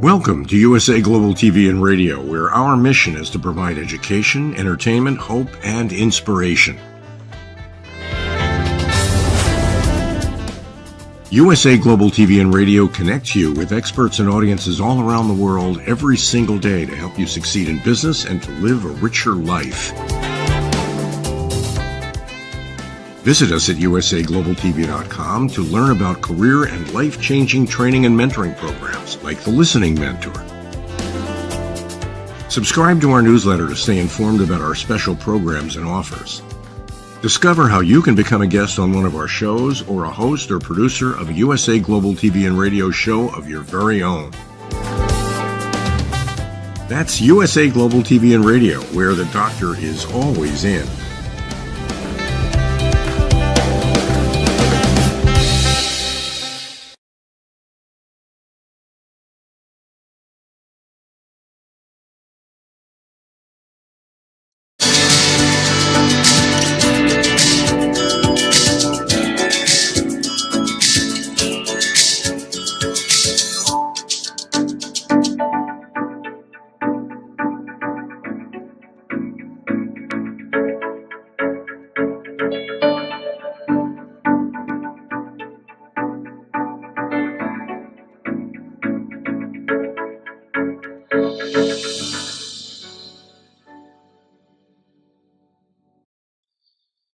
Welcome to USA Global TV and Radio, where our mission is to provide education, entertainment, hope, and inspiration. USA Global TV and Radio connects you with experts and audiences all around the world every single day to help you succeed in business and to live a richer life. Visit us at usaglobaltv.com to learn about career and life-changing training and mentoring programs like the Listening Mentor. Subscribe to our newsletter to stay informed about our special programs and offers. Discover how you can become a guest on one of our shows or a host or producer of a USA Global TV and Radio show of your very own. That's USA Global TV and Radio, where the doctor is always in.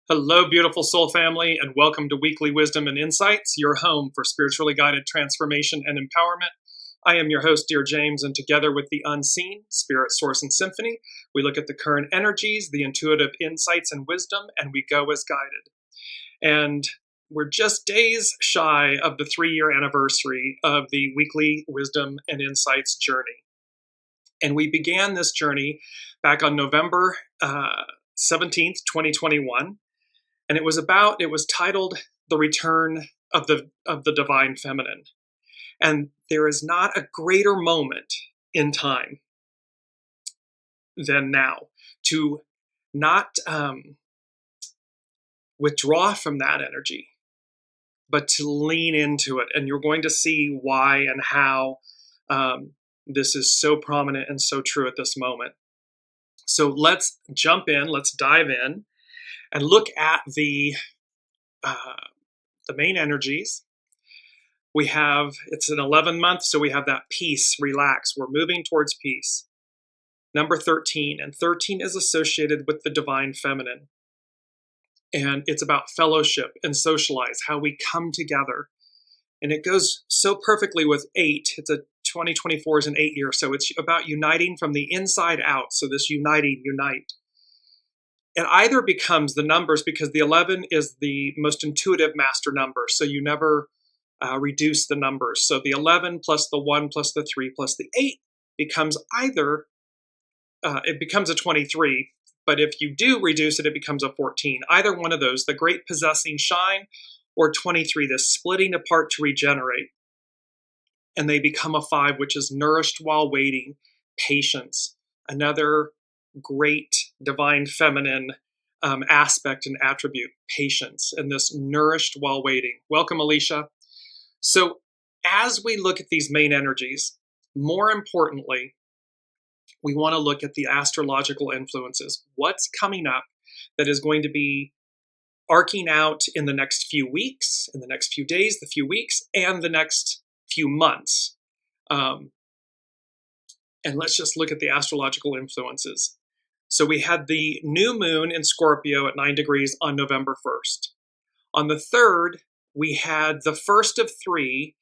Hello, beautiful soul family, and welcome to Weekly Wisdom and Insights, your home for spiritually guided transformation and empowerment. I am your host, Dearjames, and together with the unseen, spirit, source, and symphony, we look at the current energies, the intuitive insights and wisdom, and we go as guided. And we're just days shy of the 3-year anniversary of the Weekly Wisdom and Insights journey. And we began this journey back on November 17th, 2021. And it was titled The Return of the Divine Feminine. And there is not a greater moment in time than now to not withdraw from that energy, but to lean into it. And you're going to see why and how this is so prominent and so true at this moment. So let's jump in, let's dive in, and look at the main energies. We have, it's an 11-month, so we have that peace, relax. We're moving towards peace. Number 13, and 13 is associated with the divine feminine. And it's about fellowship and socialize, how we come together. And it goes so perfectly with 8. It's a 2024 is an 8 year, so it's about uniting from the inside out. So this unite. It either becomes the numbers, because the 11 is the most intuitive master number, so you never reduce the numbers. So the 11 plus the 1 plus the 3 plus the 8 becomes either, it becomes a 23, but if you do reduce it, it becomes a 14. Either one of those, the great possessing shine, or 23, the splitting apart to regenerate. And they become a 5, which is nourished while waiting, patience, another great divine feminine aspect and attribute, patience, and this nourished while waiting. Welcome, Alicia. So as we look at these main energies, more importantly, we want to look at the astrological influences. What's coming up that is going to be arcing out in the next few weeks, in the next few days, the few weeks, and the next few months. And let's just look at the astrological influences. So we had the new moon in Scorpio at 9 degrees on November 1st. On the 3rd, we had the first of 3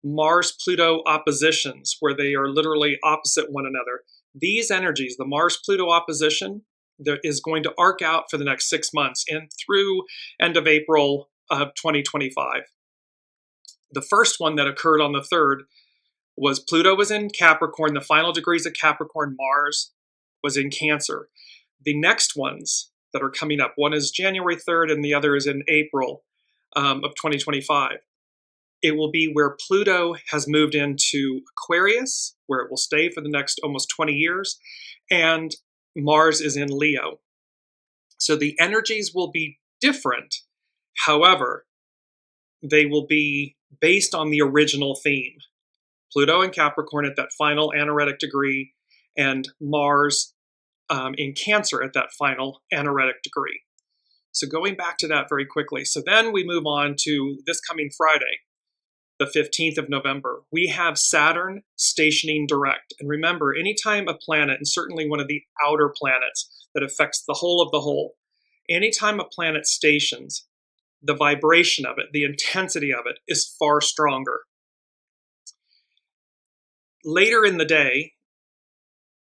Mars-Pluto oppositions, where they are literally opposite one another. These energies, the Mars-Pluto opposition, that is going to arc out for the next 6 months and through end of April of 2025. The first one that occurred on the 3rd was Pluto was in Capricorn, the final degrees of Capricorn. Mars was in Cancer. The next ones that are coming up, one is January 3rd and the other is in April of 2025. It will be where Pluto has moved into Aquarius, where it will stay for the next almost 20 years, and Mars is in Leo. So the energies will be different. However, they will be based on the original theme. Pluto in Capricorn at that final anaretic degree, and Mars in Cancer at that final anaretic degree. So going back to that very quickly. So then we move on to this coming Friday, the 15th of November. We have Saturn stationing direct. And remember, anytime a planet, and certainly one of the outer planets that affects the whole of the whole, anytime a planet stations, the vibration of it, the intensity of it is far stronger. Later in the day,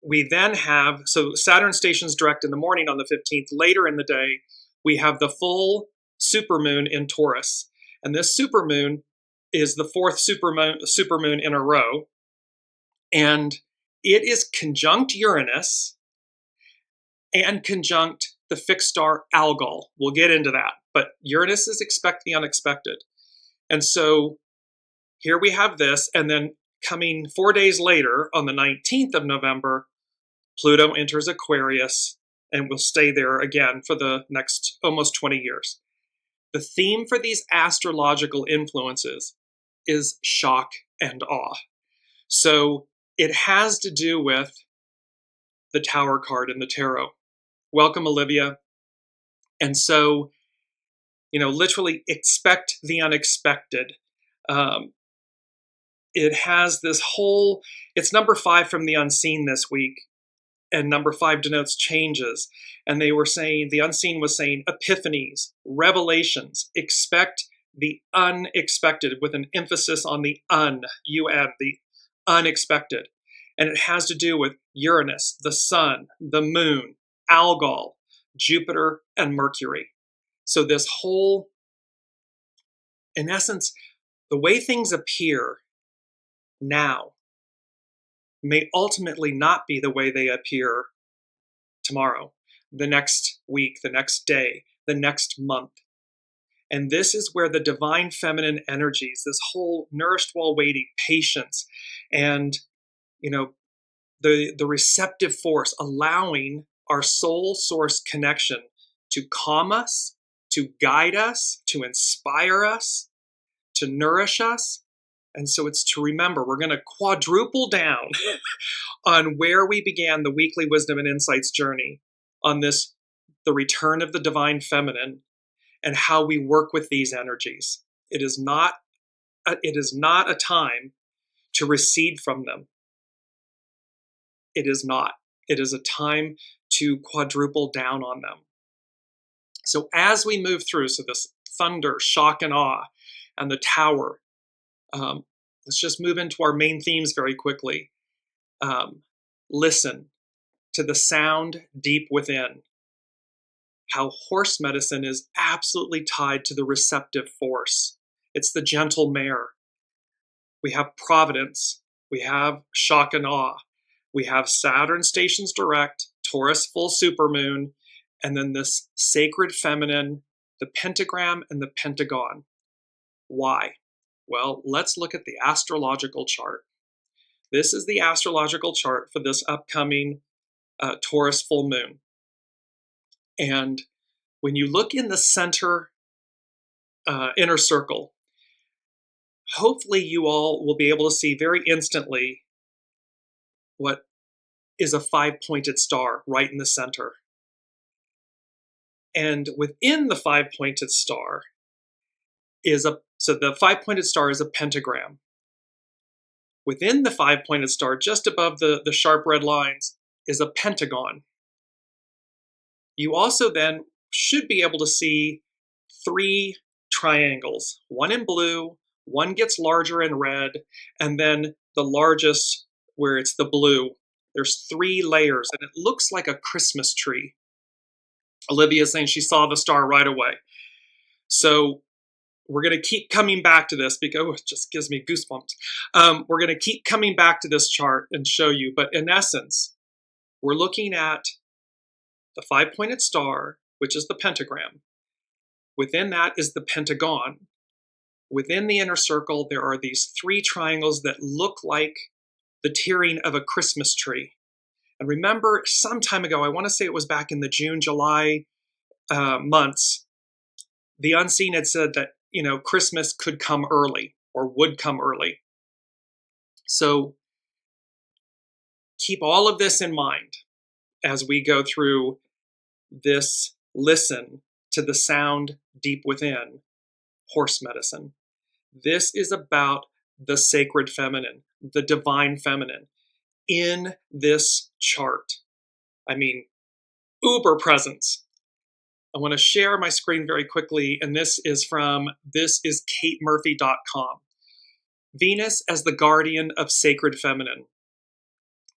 we then have, so Saturn stations direct in the morning on the 15th. Later in the day, we have the full supermoon in Taurus. And this supermoon is the fourth supermoon in a row. And it is conjunct Uranus and conjunct the fixed star Algol. We'll get into that. But Uranus is expect the unexpected. And so here we have this. And then coming 4 days later, on the 19th of November, Pluto enters Aquarius and will stay there again for the next almost 20 years. The theme for these astrological influences is shock and awe. So it has to do with the Tower card in the tarot. Welcome, Olivia. And so, literally expect the unexpected. It has this whole, it's number 5 from the unseen this week. And number 5 denotes changes. And they were saying, the unseen was saying epiphanies, revelations, expect the unexpected with an emphasis on the UN, the unexpected. And it has to do with Uranus, the sun, the moon, Algol, Jupiter, and Mercury. So this whole, in essence, the way things appear now may ultimately not be the way they appear tomorrow, the next week, the next day, the next month. And this is where the divine feminine energies, this whole nourished while waiting, patience, and the receptive force, allowing our soul source connection to calm us, to guide us, to inspire us, to nourish us. And so it's to remember, we're going to quadruple down on where we began the weekly wisdom and insights journey on this, the return of the divine feminine, and how we work with these energies. It is not a time to recede from them. It is not. It is a time to quadruple down on them. So as we move through, so this thunder, shock, and awe, and the tower, let's just move into our main themes very quickly. Listen to the sound deep within. How horse medicine is absolutely tied to the receptive force. It's the gentle mare. We have providence. We have shock and awe. We have Saturn stations direct, Taurus full supermoon, and then this sacred feminine, the pentagram and the pentagon. Why? Well, let's look at the astrological chart. This is the astrological chart for this upcoming Taurus full moon. And when you look in the center inner circle, hopefully you all will be able to see very instantly what is a 5-pointed star right in the center. And within the 5-pointed star so the 5-pointed star is a pentagram. Within the 5-pointed star, just above the sharp red lines, is a pentagon. You also then should be able to see 3 triangles, one in blue, one gets larger in red, and then the largest where it's the blue. There's 3 layers, and it looks like a Christmas tree. Olivia is saying she saw the star right away. So we're going to keep coming back to this because it just gives me goosebumps. We're going to keep coming back to this chart and show you. But in essence, we're looking at the 5-pointed star, which is the pentagram. Within that is the pentagon. Within the inner circle, there are these 3 triangles that look like the tiering of a Christmas tree. And remember, some time ago, I want to say it was back in the June, July months, the unseen had said that, Christmas could come early or would come early. So keep all of this in mind as we go through this listen to the sound deep within horse medicine. This is about the sacred feminine, the divine feminine in this chart. I mean, uber presence. I want to share my screen very quickly, and this is katemurphy.com. Venus as the guardian of sacred feminine.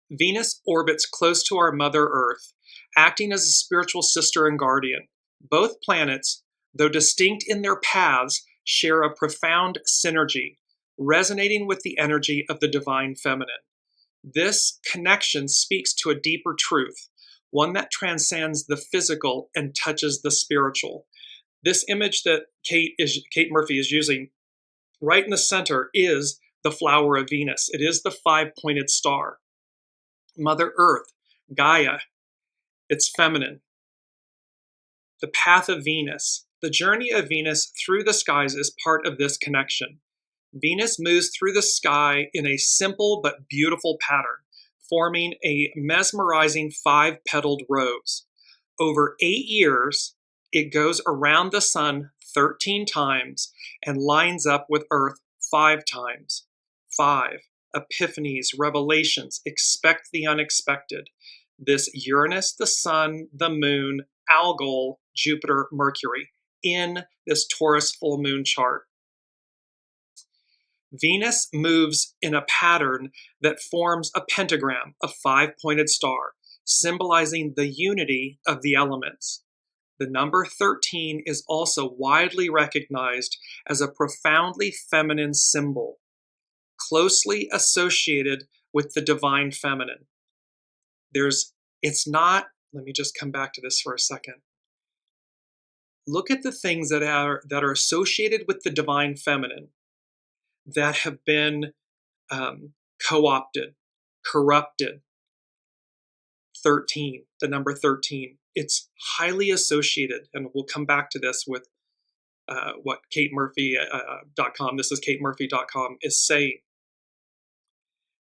Venus orbits close to our Mother Earth, acting as a spiritual sister and guardian. Both planets, though distinct in their paths, share a profound synergy, resonating with the energy of the divine feminine. This connection speaks to a deeper truth, one that transcends the physical and touches the spiritual. This image that Kate Murphy is using right in the center is the flower of Venus. It is the five-pointed star. Mother Earth, Gaia, it's feminine. The path of Venus, the journey of Venus through the skies is part of this connection. Venus moves through the sky in a simple but beautiful pattern, forming a mesmerizing five-petaled rose. Over 8 years, it goes around the sun 13 times and lines up with Earth 5 times. 5. Epiphanies, revelations, expect the unexpected. This Uranus, the sun, the moon, Algol, Jupiter, Mercury in this Taurus full moon chart. Venus moves in a pattern that forms a pentagram, a five-pointed star, symbolizing the unity of the elements. The number 13 is also widely recognized as a profoundly feminine symbol, closely associated with the divine feminine. Let me just come back to this for a second. Look at the things that are associated with the divine feminine that have been co-opted, corrupted. 13, the number 13. It's highly associated, and we'll come back to this with what katemurphy.com, this is katemurphy.com, is saying.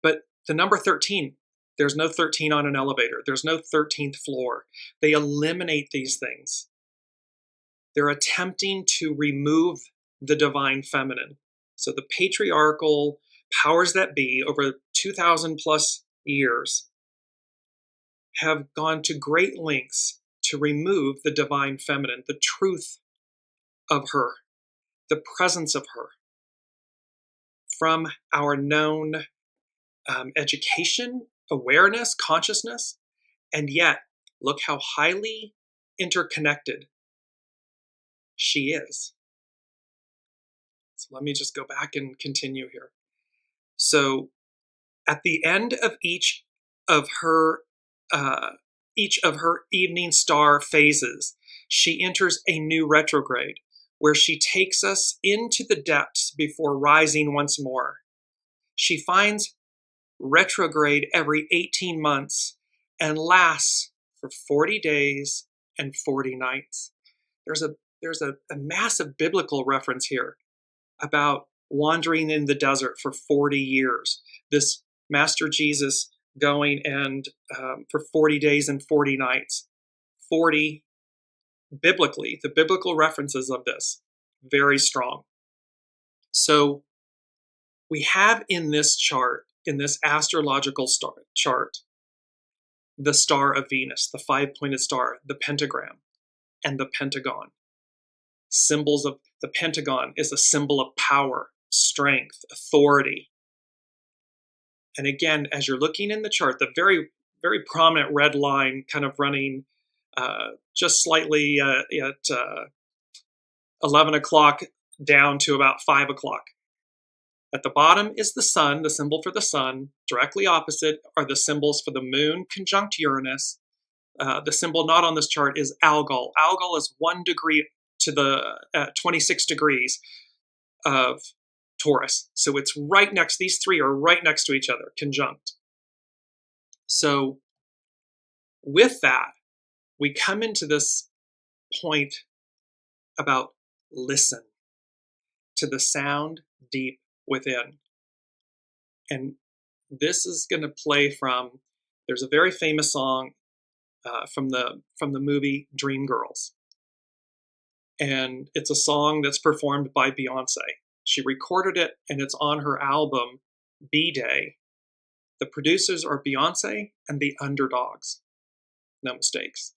But the number 13, there's no 13 on an elevator. There's no 13th floor. They eliminate these things. They're attempting to remove the divine feminine. So the patriarchal powers that be over 2,000 plus years have gone to great lengths to remove the divine feminine, the truth of her, the presence of her from our known education, awareness, consciousness. And yet, look how highly interconnected she is. So let me just go back and continue here. So at the end of each of her evening star phases, she enters a new retrograde where she takes us into the depths before rising once more. She finds retrograde every 18 months and lasts for 40 days and 40 nights. There's a massive biblical reference here about wandering in the desert for 40 years. This Master Jesus going and for 40 days and 40 nights. 40 biblically, the biblical references of this, very strong. So we have in this chart, in this astrological chart, the star of Venus, the five-pointed star, the pentagram, and the pentagon. Symbols of the pentagon is a symbol of power, strength, authority. And again, as you're looking in the chart, the very, very prominent red line kind of running just slightly at 11 o'clock down to about 5 o'clock. At the bottom is the sun, the symbol for the sun. Directly opposite are the symbols for the moon conjunct Uranus. The symbol not on this chart is Algol. Algol is 1 degree to the 26 degrees of Taurus. So it's right next, these three are right next to each other, conjunct. So with that, we come into this point about listen to the sound deep within. And This is going to play from, there's a very famous song from the movie Dreamgirls. And it's a song that's performed by Beyonce. She recorded it, and it's on her album, B-Day. The producers are Beyonce and the Underdogs. No mistakes.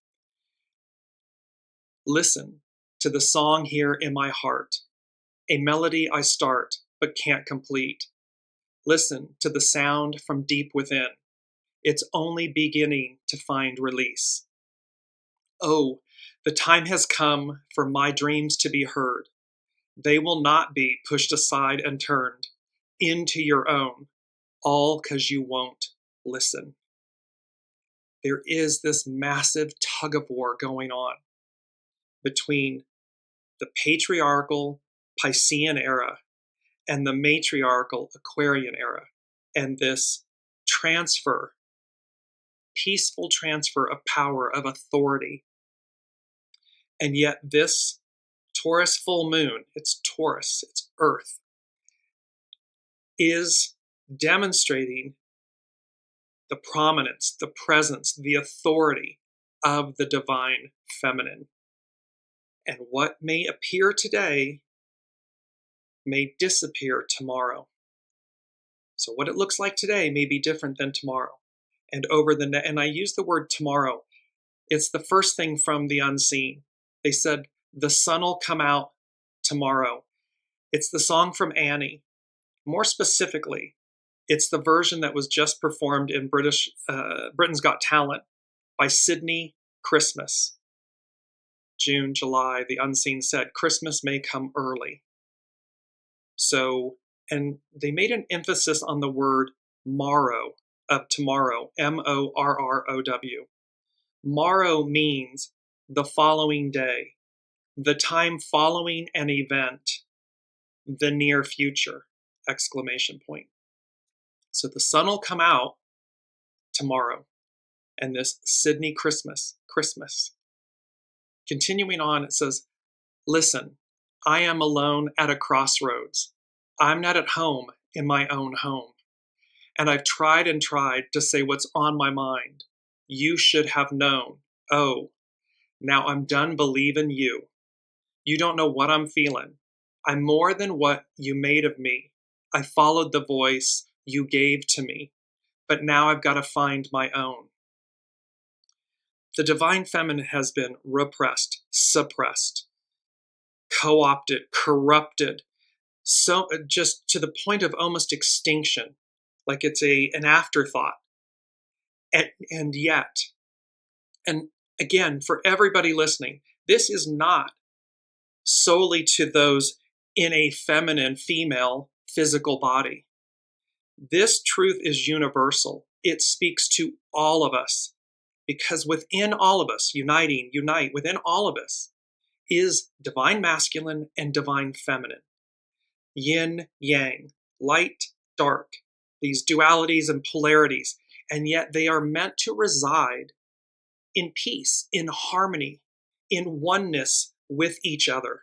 Listen to the song here in my heart, a melody I start but can't complete. Listen to the sound from deep within. It's only beginning to find release. Oh, the time has come for my dreams to be heard. They will not be pushed aside and turned into your own, all because you won't listen. There is this massive tug of war going on between the patriarchal Piscean era and the matriarchal Aquarian era, and this transfer, peaceful transfer of power, of authority. And yet this Taurus full moon, it's Taurus, it's Earth, is demonstrating the prominence, the presence, the authority of the divine feminine. And what may appear today may disappear tomorrow. So what it looks like today may be different than tomorrow. And and I use the word tomorrow. It's the first thing from the unseen. They said, the sun will come out tomorrow. It's the song from Annie. More specifically, it's the version that was just performed in Britain's Got Talent by Sydney Christmas. June, July, the unseen said, Christmas may come early. So, and they made an emphasis on the word morrow, of tomorrow, M-O-R-R-O-W. Morrow means the following day, the time following an event, the near future, exclamation point. So the sun will come out tomorrow, and this Sydney Christmas. Continuing on, it says, listen, I am alone at a crossroads. I'm not at home in my own home. And I've tried and tried to say what's on my mind. You should have known. Oh, now I'm done believing you. You don't know what I'm feeling. I'm more than what you made of me. I followed the voice you gave to me, but now I've got to find my own. The divine feminine has been repressed, suppressed, co-opted, corrupted, so just to the point of almost extinction, like it's an afterthought. And yet, and again, for everybody listening, this is not solely to those in a feminine, female, physical body. This truth is universal. It speaks to all of us, because within all of us, unite, within all of us is divine masculine and divine feminine. Yin, yang, light, dark, these dualities and polarities, and yet they are meant to reside in peace, in harmony, in oneness with each other.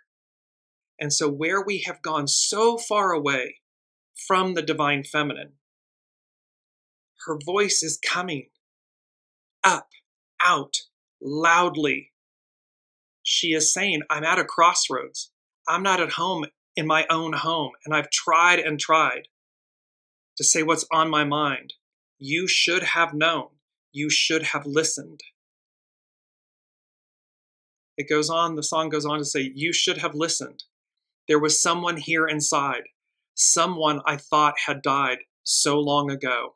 And so where we have gone so far away from the divine feminine, her voice is coming up, out, loudly. She is saying, I'm at a crossroads. I'm not at home in my own home, and I've tried and tried to say what's on my mind. You should have known. You should have listened. It goes on, the song goes on to say, you should have listened. There was someone here inside, someone I thought had died so long ago.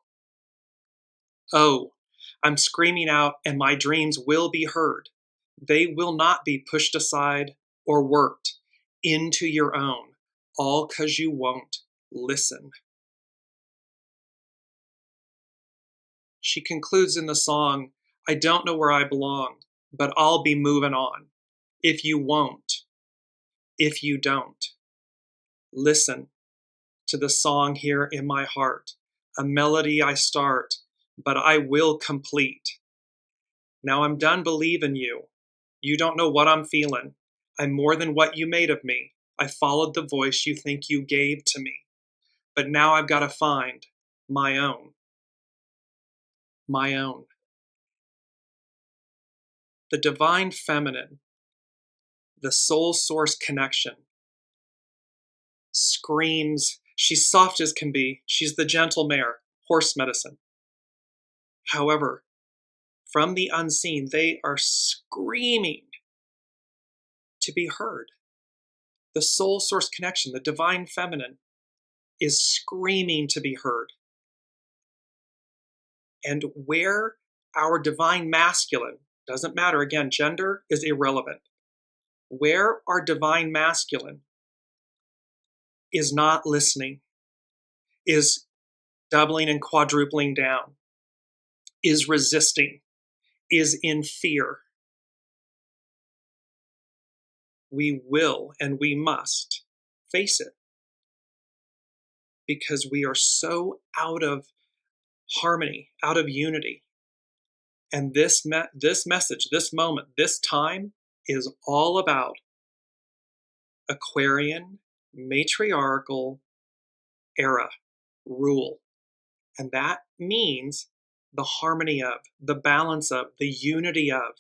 Oh, I'm screaming out, and my dreams will be heard. They will not be pushed aside or worked into your own, all because you won't listen. She concludes in the song, I don't know where I belong, but I'll be moving on. If you won't, if you don't, listen to the song here in my heart, a melody I start, but I will complete. Now I'm done believing you. You don't know what I'm feeling. I'm more than what you made of me. I followed the voice you think you gave to me. But now I've got to find my own. my own. The divine feminine, the soul source connection, screams, she's soft as can be, she's the gentle mare, horse medicine. However, from the unseen, they are screaming to be heard. The soul source connection, the divine feminine, is screaming to be heard. And where our divine masculine, doesn't matter, again, gender is irrelevant. Where our divine masculine is not listening, is doubling and quadrupling down, is resisting, is in fear, we will and we must face it, because we are so out of harmony, out of unity. And this message, this moment, this time is all about Aquarian, matriarchal era rule. And that means the harmony of, the balance of, the unity of.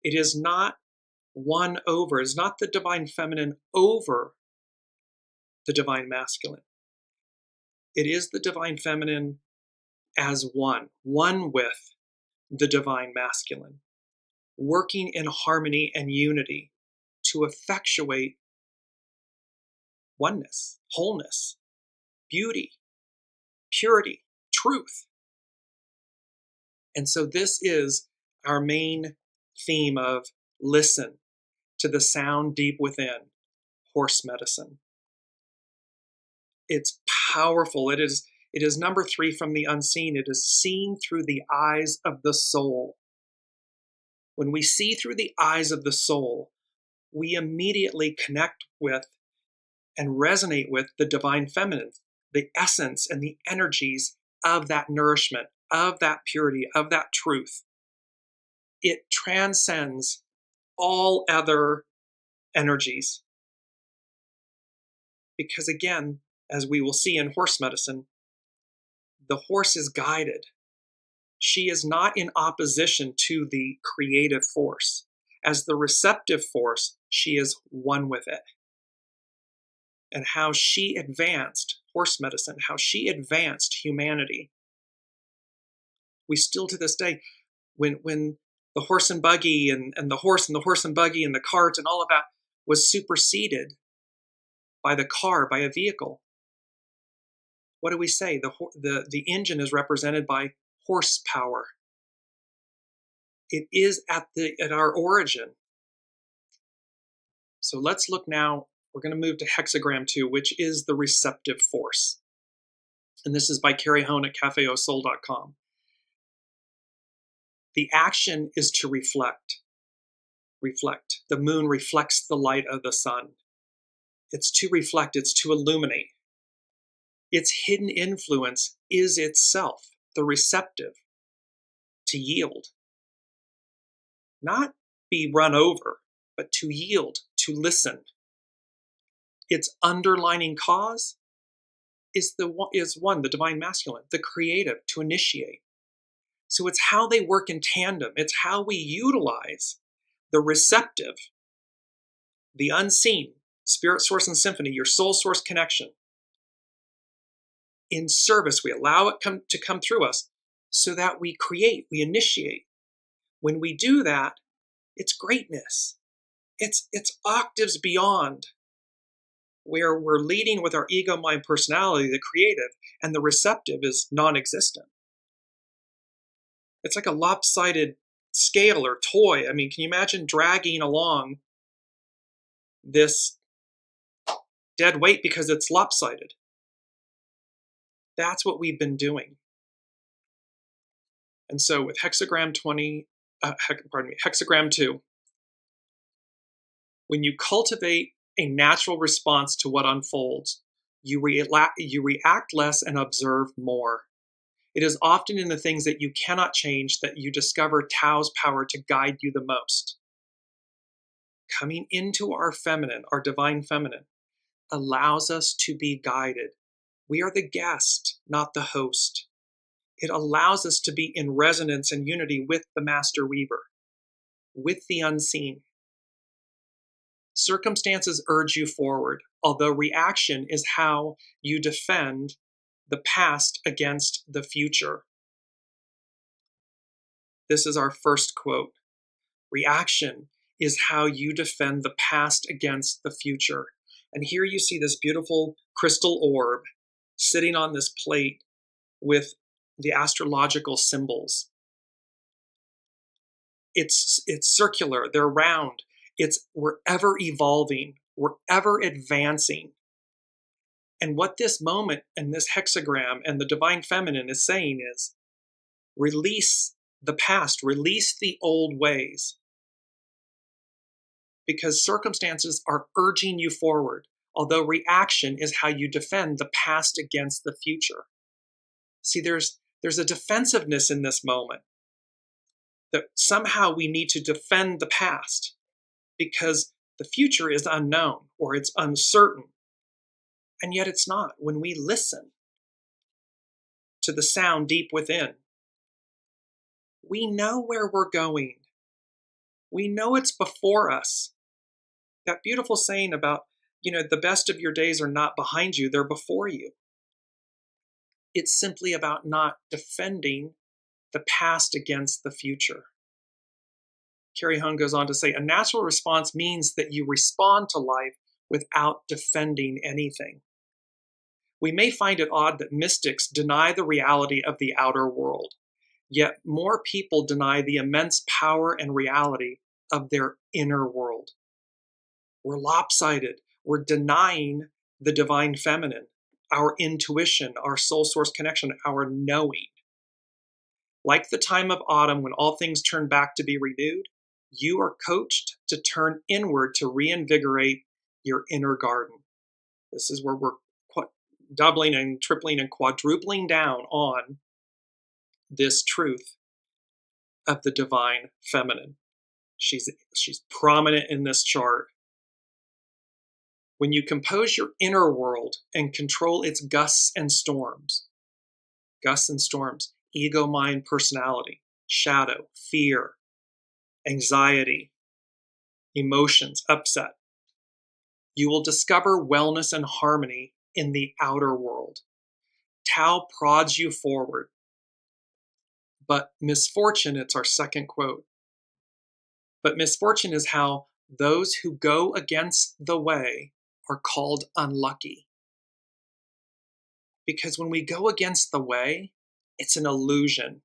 It is not one over, it's not the divine feminine over the divine masculine. It is the divine feminine as one with the divine masculine, working in harmony and unity to effectuate oneness, wholeness, beauty, purity, truth. And so this is our main theme of listen to the sound deep within, horse medicine. It's powerful. It is number 3 from the unseen. It is seen through the eyes of the soul. When we see through the eyes of the soul, we immediately connect with and resonate with the divine feminine, the essence and the energies of that nourishment, of that purity, of that truth. It transcends all other energies. Because again, as we will see in horse medicine, the horse is guided. She is not in opposition to the creative force. As the receptive force, she is one with it. And how she advanced horse medicine, how she advanced humanity. We still to this day, when the horse and buggy and the horse and buggy and the cart and all of that was superseded by the car, by a vehicle, what do we say? The engine is represented by horsepower. It is at our origin. So let's look now. We're going to move to hexagram 2, which is the receptive force. And this is by Carrie Hone at cafeosoul.com. The action is to reflect. Reflect. The moon reflects the light of the sun. It's to reflect. It's to illuminate. Its hidden influence is itself, the receptive, to yield. Not be run over, but to yield, to listen. Its underlining cause is one, the divine masculine, the creative, to initiate. So it's how they work in tandem. It's how we utilize the receptive, the unseen, spirit source and symphony, your soul source connection. In service, we allow it to come through us so that we create, we initiate. When we do that, it's greatness. It's octaves beyond where we're leading with our ego, mind, personality, the creative, and the receptive is non-existent. It's like a lopsided scale or toy. I mean, can you imagine dragging along this dead weight because it's lopsided? That's what we've been doing. And so with hexagram 2, when you cultivate a natural response to what unfolds, you react less and observe more. It is often in the things that you cannot change that you discover Tao's power to guide you the most. Coming into our feminine, our divine feminine, allows us to be guided. We are the guest, not the host. It allows us to be in resonance and unity with the Master Weaver, with the unseen. Circumstances urge you forward, although reaction is how you defend the past against the future. This is our first quote. Reaction is how you defend the past against the future. And here you see this beautiful crystal orb sitting on this plate with the astrological symbols. It's circular, they're round. We're ever evolving, we're ever advancing. And what this moment and this hexagram and the divine feminine is saying is, release the past, release the old ways. Because circumstances are urging you forward, although reaction is how you defend the past against the future. See, there's a defensiveness in this moment that somehow we need to defend the past because the future is unknown or it's uncertain. And yet it's not. When we listen to the sound deep within, we know where we're going. We know it's before us. That beautiful saying about, the best of your days are not behind you, they're before you. It's simply about not defending the past against the future. Carrie Hung goes on to say, a natural response means that you respond to life without defending anything. We may find it odd that mystics deny the reality of the outer world, yet more people deny the immense power and reality of their inner world. We're lopsided. We're denying the divine feminine, our intuition, our soul source connection, our knowing. Like the time of autumn when all things turn back to be renewed, you are coached to turn inward to reinvigorate your inner garden. This is where we're doubling and tripling and quadrupling down on this truth of the divine feminine. She's prominent in this chart. When you compose your inner world and control its gusts and storms, ego, mind, personality, shadow, fear, anxiety, emotions, upset, you will discover wellness and harmony in the outer world. Tao prods you forward. But misfortune, it's our second quote. But misfortune is how those who go against the way are called unlucky. Because when we go against the way, it's an illusion.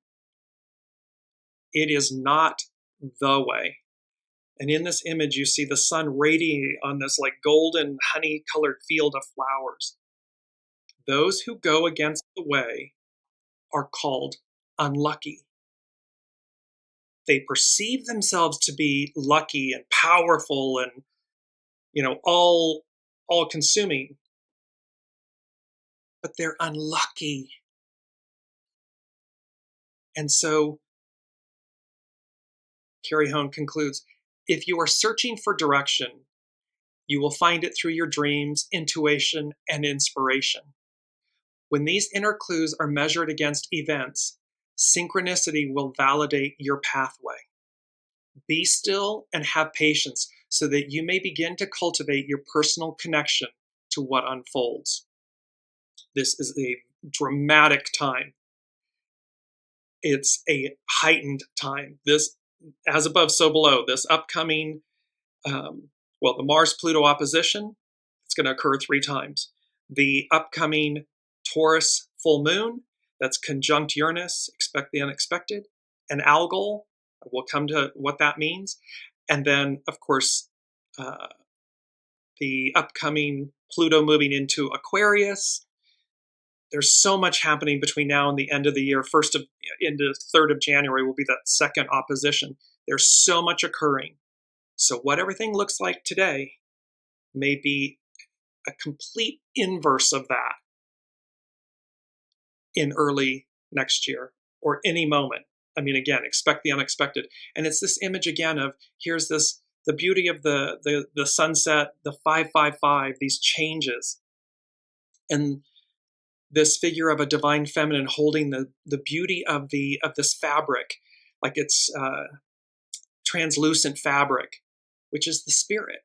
It is not the way. And in this image, you see the sun radiating on this like golden honey-colored field of flowers. Those who go against the way are called unlucky. They perceive themselves to be lucky and powerful and, all-consuming. But they're unlucky. And so, Carrie Hone concludes, if you are searching for direction, you will find it through your dreams, intuition, and inspiration. When these inner clues are measured against events, synchronicity will validate your pathway. Be still and have patience so that you may begin to cultivate your personal connection to what unfolds. This is a dramatic time. It's a heightened time. This, as above, so below. This upcoming, the Mars-Pluto opposition, it's going to occur 3 times. The upcoming Taurus full moon, that's conjunct Uranus, expect the unexpected. And algal, we'll come to what that means. And then, of course, the upcoming Pluto moving into Aquarius. There's so much happening between now and the end of the year. 1st into 3rd of January will be that second opposition. There's so much occurring. So what everything looks like today may be a complete inverse of that in early next year or any moment. I mean, again, expect the unexpected. And it's this image again of here's this, the beauty of the sunset, the 555, these changes. And this figure of a divine feminine holding the beauty of this fabric, like it's translucent fabric, which is the spirit.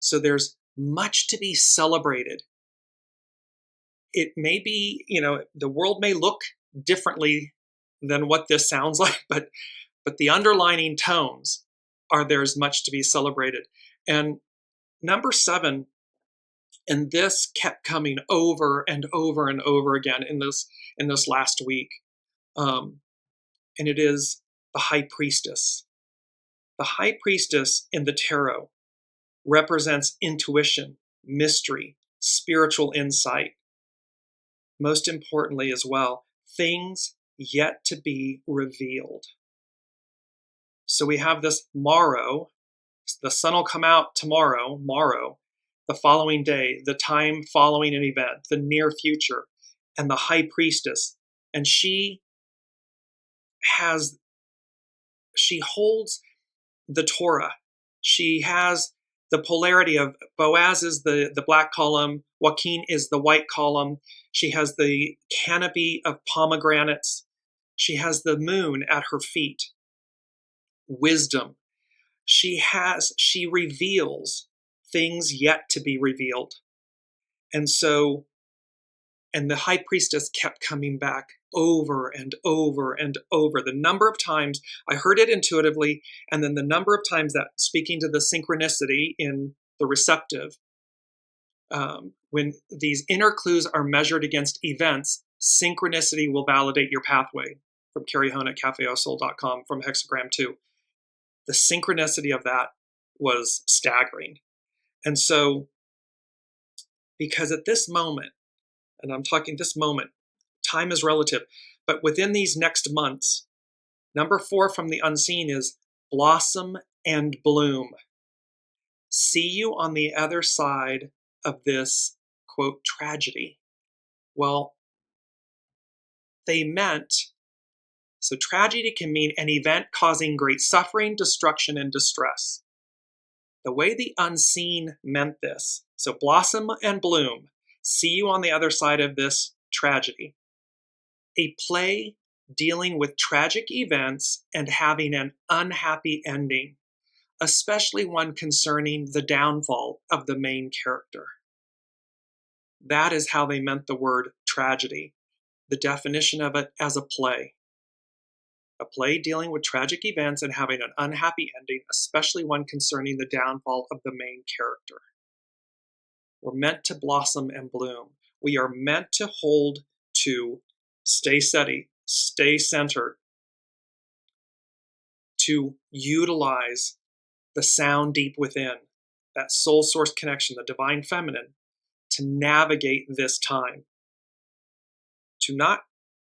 So there's much to be celebrated. It may be, the world may look differently than what this sounds like, but the underlining tones are there's much to be celebrated. And number 7, and this kept coming over and over and over again in this last week, and it is the High Priestess. The High Priestess in the tarot represents intuition, mystery, spiritual insight. Most importantly as well, things yet to be revealed. So we have this morrow, the sun will come out tomorrow, the following day, the time following an event, the near future, and the High Priestess. And she holds the Torah. She has the polarity of Boaz is the black column, Joaquin is the white column. She has the canopy of pomegranates. She has the moon at her feet. Wisdom. She reveals things yet to be revealed. And the High Priestess kept coming back over and over and over. The number of times I heard it intuitively, and then the number of times that, speaking to the synchronicity in the receptive, when these inner clues are measured against events, synchronicity will validate your pathway, from Carrie Hone at cafeosoul.com, from Hexagram 2. The synchronicity of that was staggering. And so, because at this moment, and I'm talking this moment, time is relative, but within these next months, number 4 from the unseen is blossom and bloom. See you on the other side of this, quote, tragedy. Well, so tragedy can mean an event causing great suffering, destruction, and distress. The way the unseen meant this, so blossom and bloom, see you on the other side of this tragedy. A play dealing with tragic events and having an unhappy ending, especially one concerning the downfall of the main character. That is how they meant the word tragedy, the definition of it as a play. A play dealing with tragic events and having an unhappy ending, especially one concerning the downfall of the main character. We're meant to blossom and bloom. We are meant to hold to, stay steady, stay centered, to utilize the sound deep within, that soul source connection, the divine feminine, to navigate this time. To not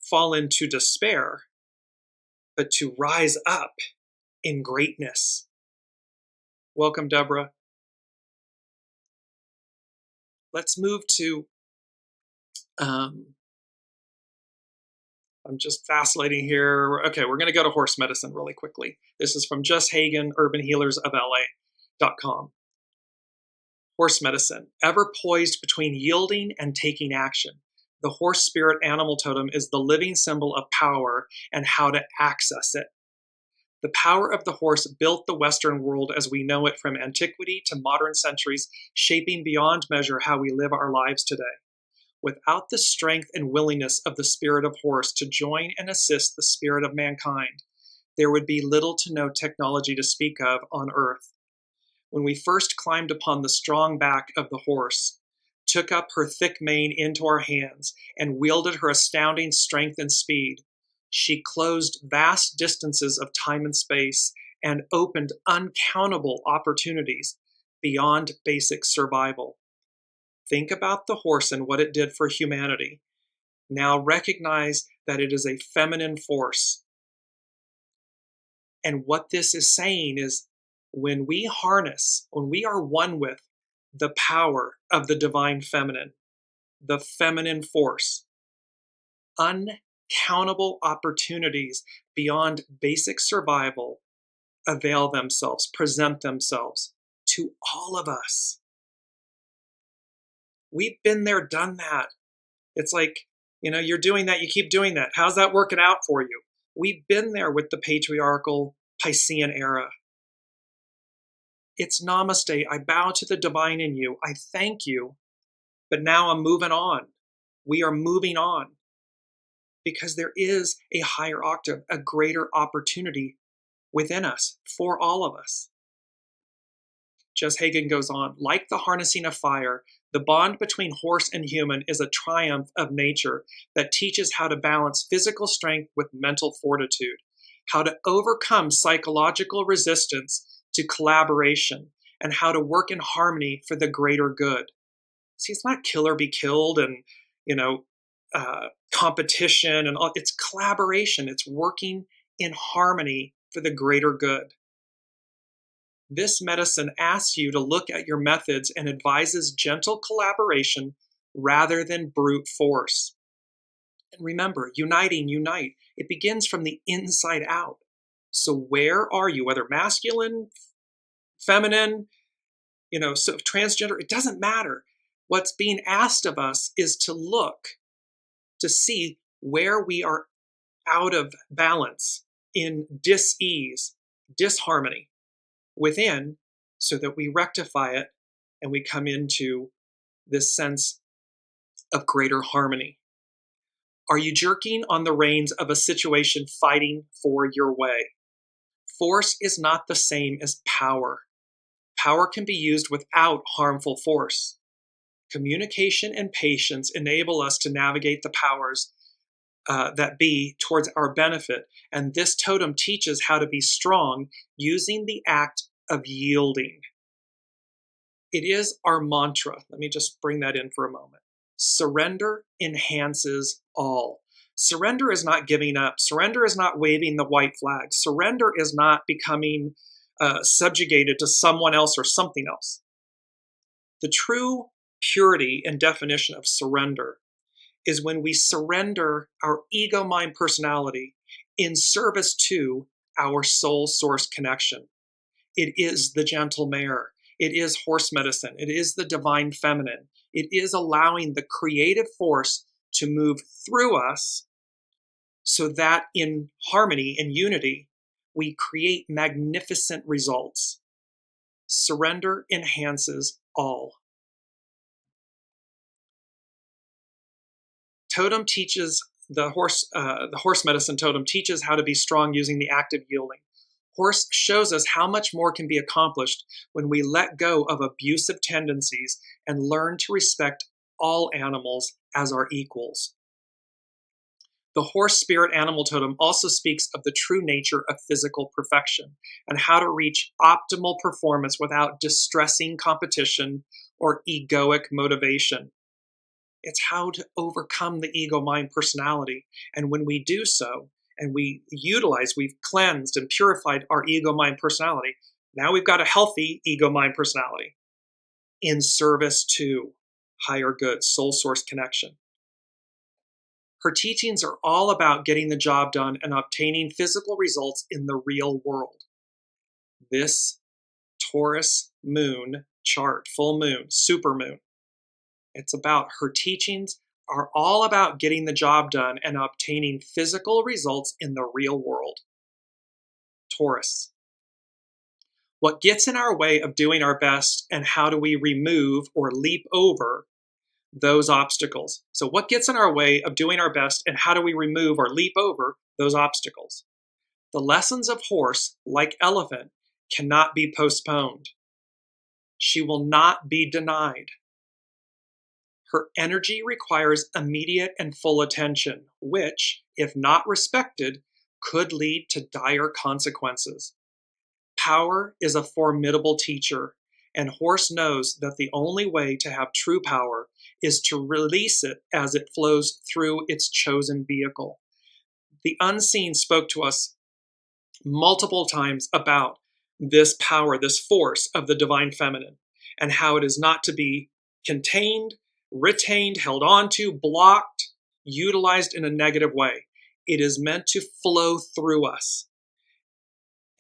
fall into despair, but to rise up in greatness. Welcome, Deborah. Let's move to, I'm just vacillating here. Okay, we're going to go to horse medicine really quickly. This is from Just Hagen, Urban Healers of LA.com. Horse medicine, ever poised between yielding and taking action. The horse spirit animal totem is the living symbol of power and how to access it. The power of the horse built the Western world as we know it from antiquity to modern centuries, shaping beyond measure how we live our lives today. Without the strength and willingness of the spirit of horse to join and assist the spirit of mankind, there would be little to no technology to speak of on earth. When we first climbed upon the strong back of the horse, took up her thick mane into our hands, and wielded her astounding strength and speed, she closed vast distances of time and space and opened uncountable opportunities beyond basic survival. Think about the horse and what it did for humanity. Now recognize that it is a feminine force. And what this is saying is, when we are one with the power of the divine feminine, the feminine force, uncountable opportunities beyond basic survival avail themselves, present themselves to all of us. We've been there, done that. It's like, you're doing that, you keep doing that. How's that working out for you? We've been there with the patriarchal Piscean era. It's namaste. I bow to the divine in you. I thank you. But now I'm moving on. We are moving on because there is a higher octave, a greater opportunity within us for all of us. Jess Hagen goes on, like the harnessing of fire, the bond between horse and human is a triumph of nature that teaches how to balance physical strength with mental fortitude, how to overcome psychological resistance to collaboration, and how to work in harmony for the greater good. See, it's not kill or be killed and, competition and all. It's collaboration. It's working in harmony for the greater good. This medicine asks you to look at your methods and advises gentle collaboration rather than brute force. And remember, unite. It begins from the inside out. So where are you, whether masculine, feminine, so transgender, it doesn't matter. What's being asked of us is to look to see where we are out of balance, in dis-ease, disharmony within, so that we rectify it and we come into this sense of greater harmony. Are you jerking on the reins of a situation fighting for your way? Force is not the same as power. Power can be used without harmful force. Communication and patience enable us to navigate the powers that be towards our benefit. And this totem teaches how to be strong using the act of yielding. It is our mantra. Let me just bring that in for a moment. Surrender enhances all. Surrender is not giving up. Surrender is not waving the white flag. Surrender is not becoming subjugated to someone else or something else. The true purity and definition of surrender is when we surrender our ego, mind, personality in service to our soul source connection. It is the gentle mare. It is horse medicine. It is the divine feminine. It is allowing the creative force to move through us so that in harmony and unity, we create magnificent results. Surrender enhances all. Totem teaches the horse medicine totem teaches how to be strong using the act of yielding. Horse shows us how much more can be accomplished when we let go of abusive tendencies and learn to respect all animals as our equals. The horse spirit animal totem also speaks of the true nature of physical perfection and how to reach optimal performance without distressing competition or egoic motivation. It's how to overcome the ego, mind, personality. And when we do so, and we've cleansed and purified our ego, mind, personality, now we've got a healthy ego, mind, personality in service to higher good, soul source connection. Her teachings are all about getting the job done and obtaining physical results in the real world. This Taurus moon chart, full moon, super moon, it's about her teachings are all about getting the job done and obtaining physical results in the real world. Taurus. What gets in our way of doing our best, and how do we remove or leap over those obstacles? So what gets in our way of doing our best, and how do we remove or leap over those obstacles? The lessons of horse, like elephant, cannot be postponed. She will not be denied. Her energy requires immediate and full attention, which, if not respected, could lead to dire consequences. Power is a formidable teacher, and horse knows that the only way to have true power is to release it as it flows through its chosen vehicle. The unseen spoke to us multiple times about this power, this force of the divine feminine, and how it is not to be contained, retained, held onto, blocked, utilized in a negative way. It is meant to flow through us.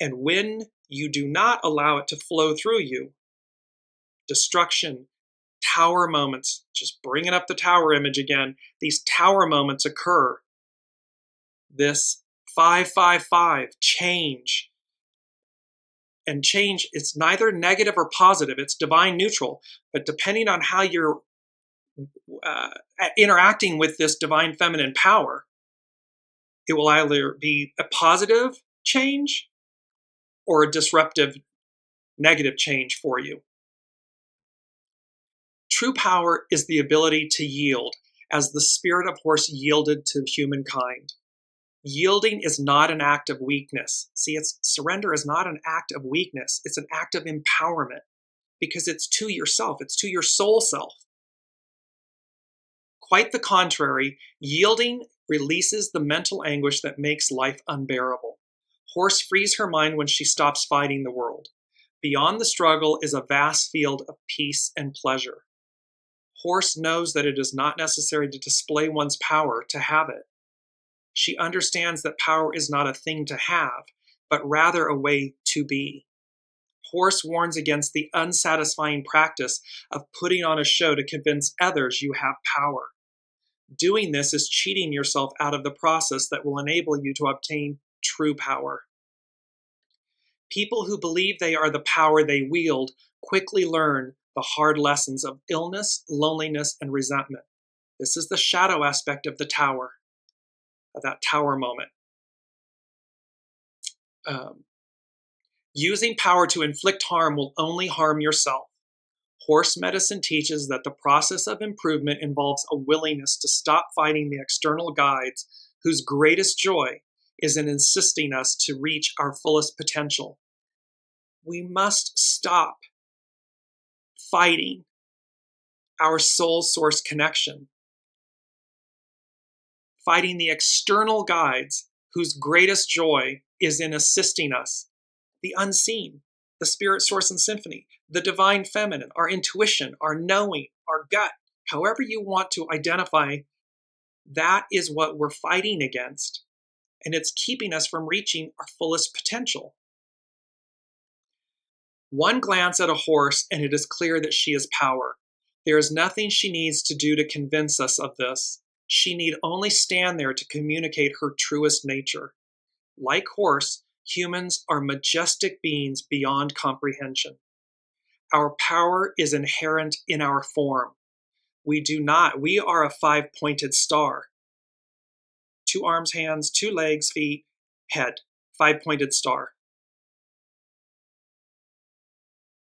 And when you do not allow it to flow through you, destruction, tower moments, just bringing up the tower image again, these tower moments occur. This 555, change. And change, it's neither negative or positive, it's divine neutral. But depending on how you're interacting with this divine feminine power, it will either be a positive change or a disruptive negative change for you. True power is the ability to yield, as the spirit of horse yielded to humankind. Yielding is not an act of weakness. See, surrender is not an act of weakness. It's an act of empowerment because it's to yourself. It's to your soul self. Quite the contrary, yielding releases the mental anguish that makes life unbearable. Horse frees her mind when she stops fighting the world. Beyond the struggle is a vast field of peace and pleasure. Horse knows that it is not necessary to display one's power to have it. She understands that power is not a thing to have, but rather a way to be. Horse warns against the unsatisfying practice of putting on a show to convince others you have power. Doing this is cheating yourself out of the process that will enable you to obtain true power. People who believe they are the power they wield quickly learn the hard lessons of illness, loneliness, and resentment. This is the shadow aspect of the tower, of that tower moment. Using power to inflict harm will only harm yourself. Horse medicine teaches that the process of improvement involves a willingness to stop fighting the external guides whose greatest joy is in insisting us to reach our fullest potential. We must stop fighting our soul source connection, fighting the external guides whose greatest joy is in assisting us, the unseen, the spirit source and symphony, the divine feminine, our intuition, our knowing, our gut, however you want to identify, that is what we're fighting against. And it's keeping us from reaching our fullest potential. One glance at a horse and it is clear that she is power. There is nothing she needs to do to convince us of this. She need only stand there to communicate her truest nature. Like horse, humans are majestic beings beyond comprehension. Our power is inherent in our form. We are a five-pointed star. 2 arms, hands, 2 legs, feet, head, 5-pointed star.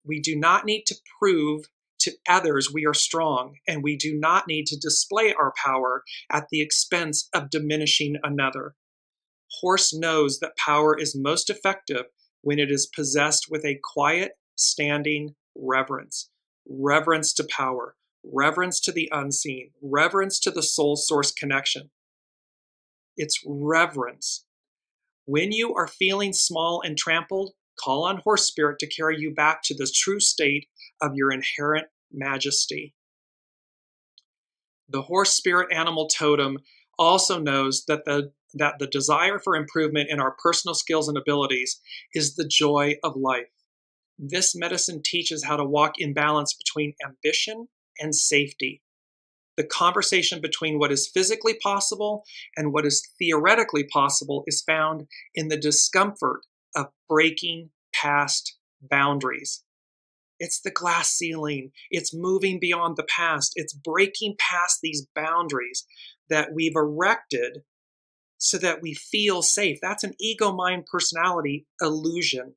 We do not need to prove to others we are strong, and we do not need to display our power at the expense of diminishing another. Horse knows that power is most effective when it is possessed with a quiet, standing reverence. Reverence to power, reverence to the unseen, reverence to the soul source connection. It's reverence. When you are feeling small and trampled, call on horse spirit to carry you back to the true state of your inherent majesty. The horse spirit animal totem also knows that the desire for improvement in our personal skills and abilities is the joy of life. This medicine teaches how to walk in balance between ambition and safety. The conversation between what is physically possible and what is theoretically possible is found in the discomfort of breaking past boundaries. It's the glass ceiling. It's moving beyond the past. It's breaking past these boundaries that we've erected so that we feel safe. That's an ego mind personality illusion.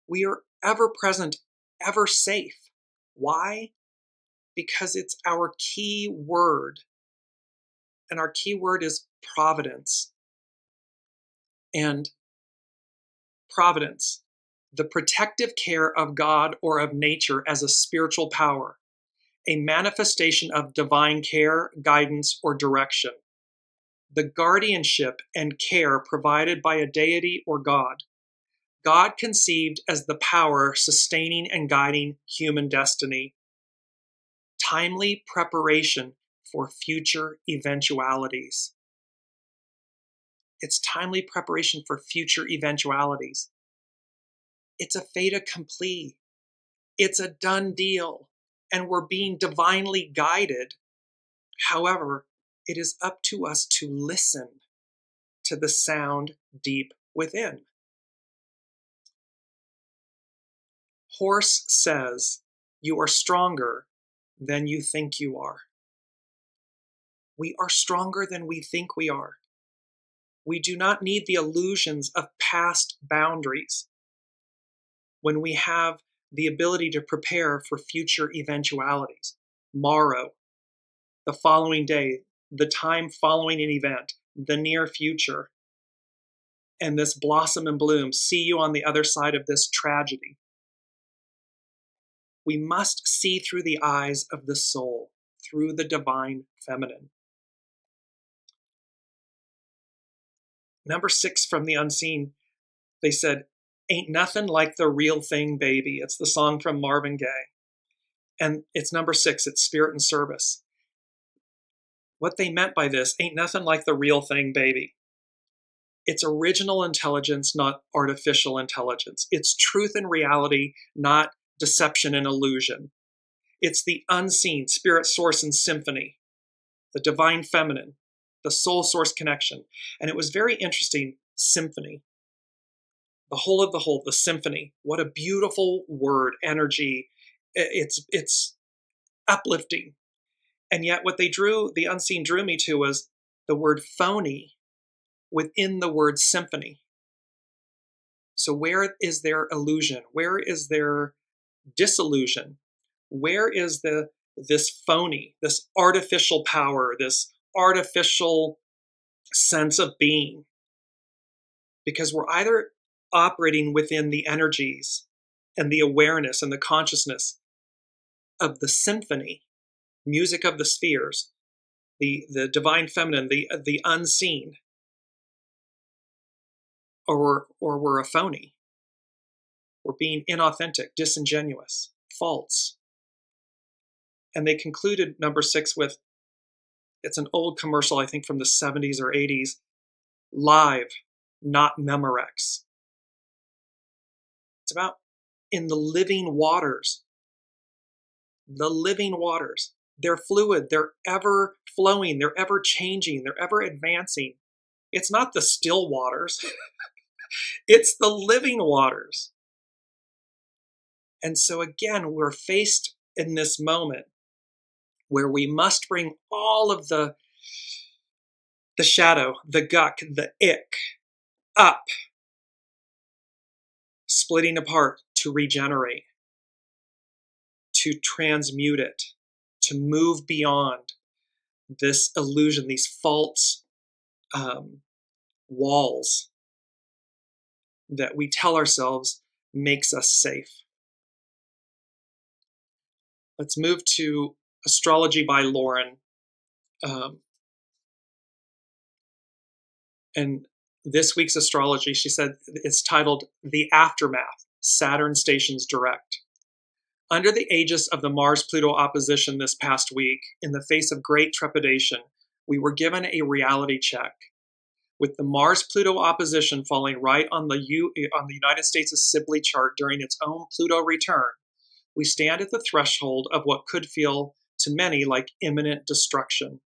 We are ever present, ever safe. Why? Because it's our key word. And our key word is providence. And providence, the protective care of God or of nature as a spiritual power, a manifestation of divine care, guidance, or direction. The guardianship and care provided by a deity or God. God conceived as the power sustaining and guiding human destiny. Timely preparation for future eventualities. It's timely preparation for future eventualities. It's a fait accompli. It's a done deal. and we're being divinely guided. However, it is up to us to listen to the sound deep within. Horse says, "You are stronger than you think you are." We are stronger than we think we are. We do not need the illusions of past boundaries when we have the ability to prepare for future eventualities. Morrow, the following day, the time following an event, the near future, and this blossom and bloom, see you on the other side of this tragedy. We must see through the eyes of the soul, through the divine feminine. Number 6 from the unseen, they said, "Ain't nothing like the real thing, baby." It's the song from Marvin Gaye. And it's number 6, it's spirit and service. What they meant by this, ain't nothing like the real thing, baby. It's original intelligence, not artificial intelligence. It's truth and reality, not deception and illusion. It's the unseen, spirit, source, and symphony, the divine feminine, the soul source connection. And it was very interesting, symphony. The whole of the whole, the symphony. What a beautiful word, energy. It's uplifting. And yet what the unseen drew me to was the word phony within the word symphony. So where is there illusion? Where is there disillusion? Where is this phony, this artificial power, this artificial sense of being? Because we're either operating within the energies and the awareness and the consciousness of the symphony, music of the spheres, the divine feminine, the unseen, or we're a phony. We're being inauthentic, disingenuous, false. And they concluded number 6 with, it's an old commercial, I think from the 70s or 80s, live, not Memorex. It's about in the living waters. The living waters. They're fluid, they're ever flowing, they're ever changing, they're ever advancing. It's not the still waters. It's the living waters. And so again, we're faced in this moment where we must bring all of the shadow, the guck, the ick up, splitting apart to regenerate, to transmute it, to move beyond this illusion, these false walls that we tell ourselves makes us safe. Let's move to Astrology by Lauren. And this week's astrology, she said, it's titled The Aftermath, Saturn Stations Direct. Under the aegis of the Mars-Pluto opposition this past week, in the face of great trepidation, we were given a reality check. With the Mars-Pluto opposition falling right on the United States' Sibley chart during its own Pluto return, we stand at the threshold of what could feel to many like imminent destruction.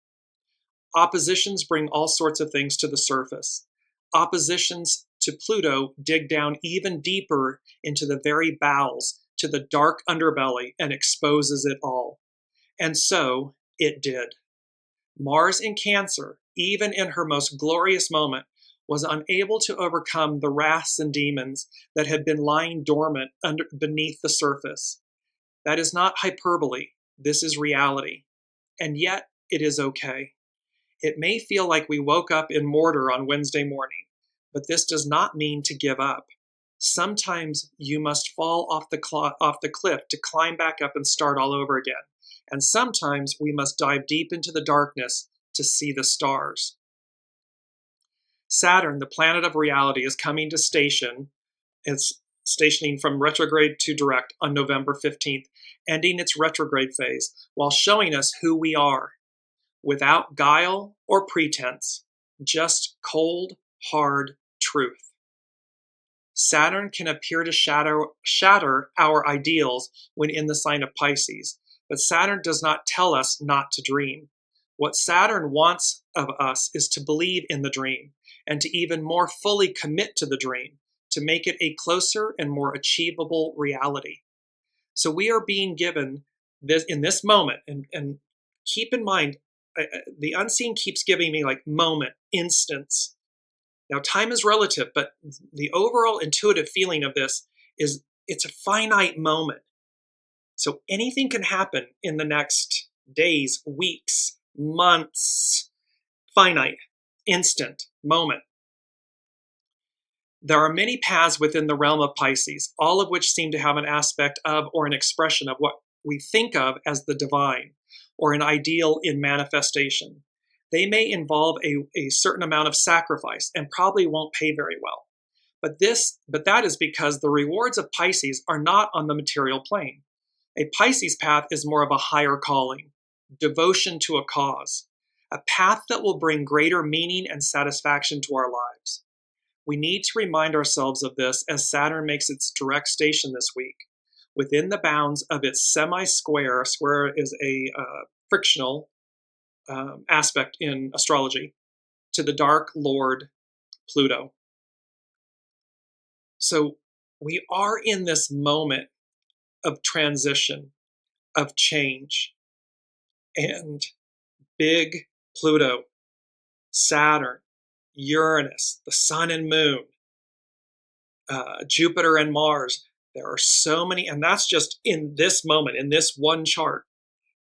Oppositions bring all sorts of things to the surface. Oppositions to Pluto dig down even deeper into the very bowels, to the dark underbelly, and exposes it all. And so it did. Mars in Cancer, even in her most glorious moment, was unable to overcome the wraths and demons that had been lying dormant beneath the surface. That is not hyperbole. This is reality. And yet, it is okay. It may feel like we woke up in mortar on Wednesday morning, but this does not mean to give up. Sometimes you must fall off the cliff to climb back up and start all over again. And sometimes we must dive deep into the darkness to see the stars. Saturn, the planet of reality, is coming to station. It's stationing from retrograde to direct on November 15th, ending its retrograde phase while showing us who we are, without guile or pretense, just cold, hard truth. Saturn can appear to shatter our ideals when in the sign of Pisces, But Saturn does not tell us not to dream. What Saturn wants of us is to believe in the dream and to even more fully commit to the dream, to make it a closer and more achievable reality. So we are being given this in this moment, and keep in mind, the unseen keeps giving me like moment, instance. Now, time is relative, but the overall intuitive feeling of this is it's a finite moment. So anything can happen in the next days, weeks, months, finite, instant, moment. There are many paths within the realm of Pisces, all of which seem to have an aspect of or an expression of what we think of as the divine or an ideal in manifestation. They may involve a certain amount of sacrifice and probably won't pay very well. But that is because the rewards of Pisces are not on the material plane. A Pisces path is more of a higher calling, devotion to a cause, a path that will bring greater meaning and satisfaction to our lives. We need to remind ourselves of this as Saturn makes its direct station this week, within the bounds of its semi-square. Square is a frictional aspect in astrology, to the dark lord Pluto. So we are in this moment of transition, of change, and big Pluto, Saturn, Uranus, the sun and moon, Jupiter and Mars. There are so many, and that's just in this moment, in this one chart.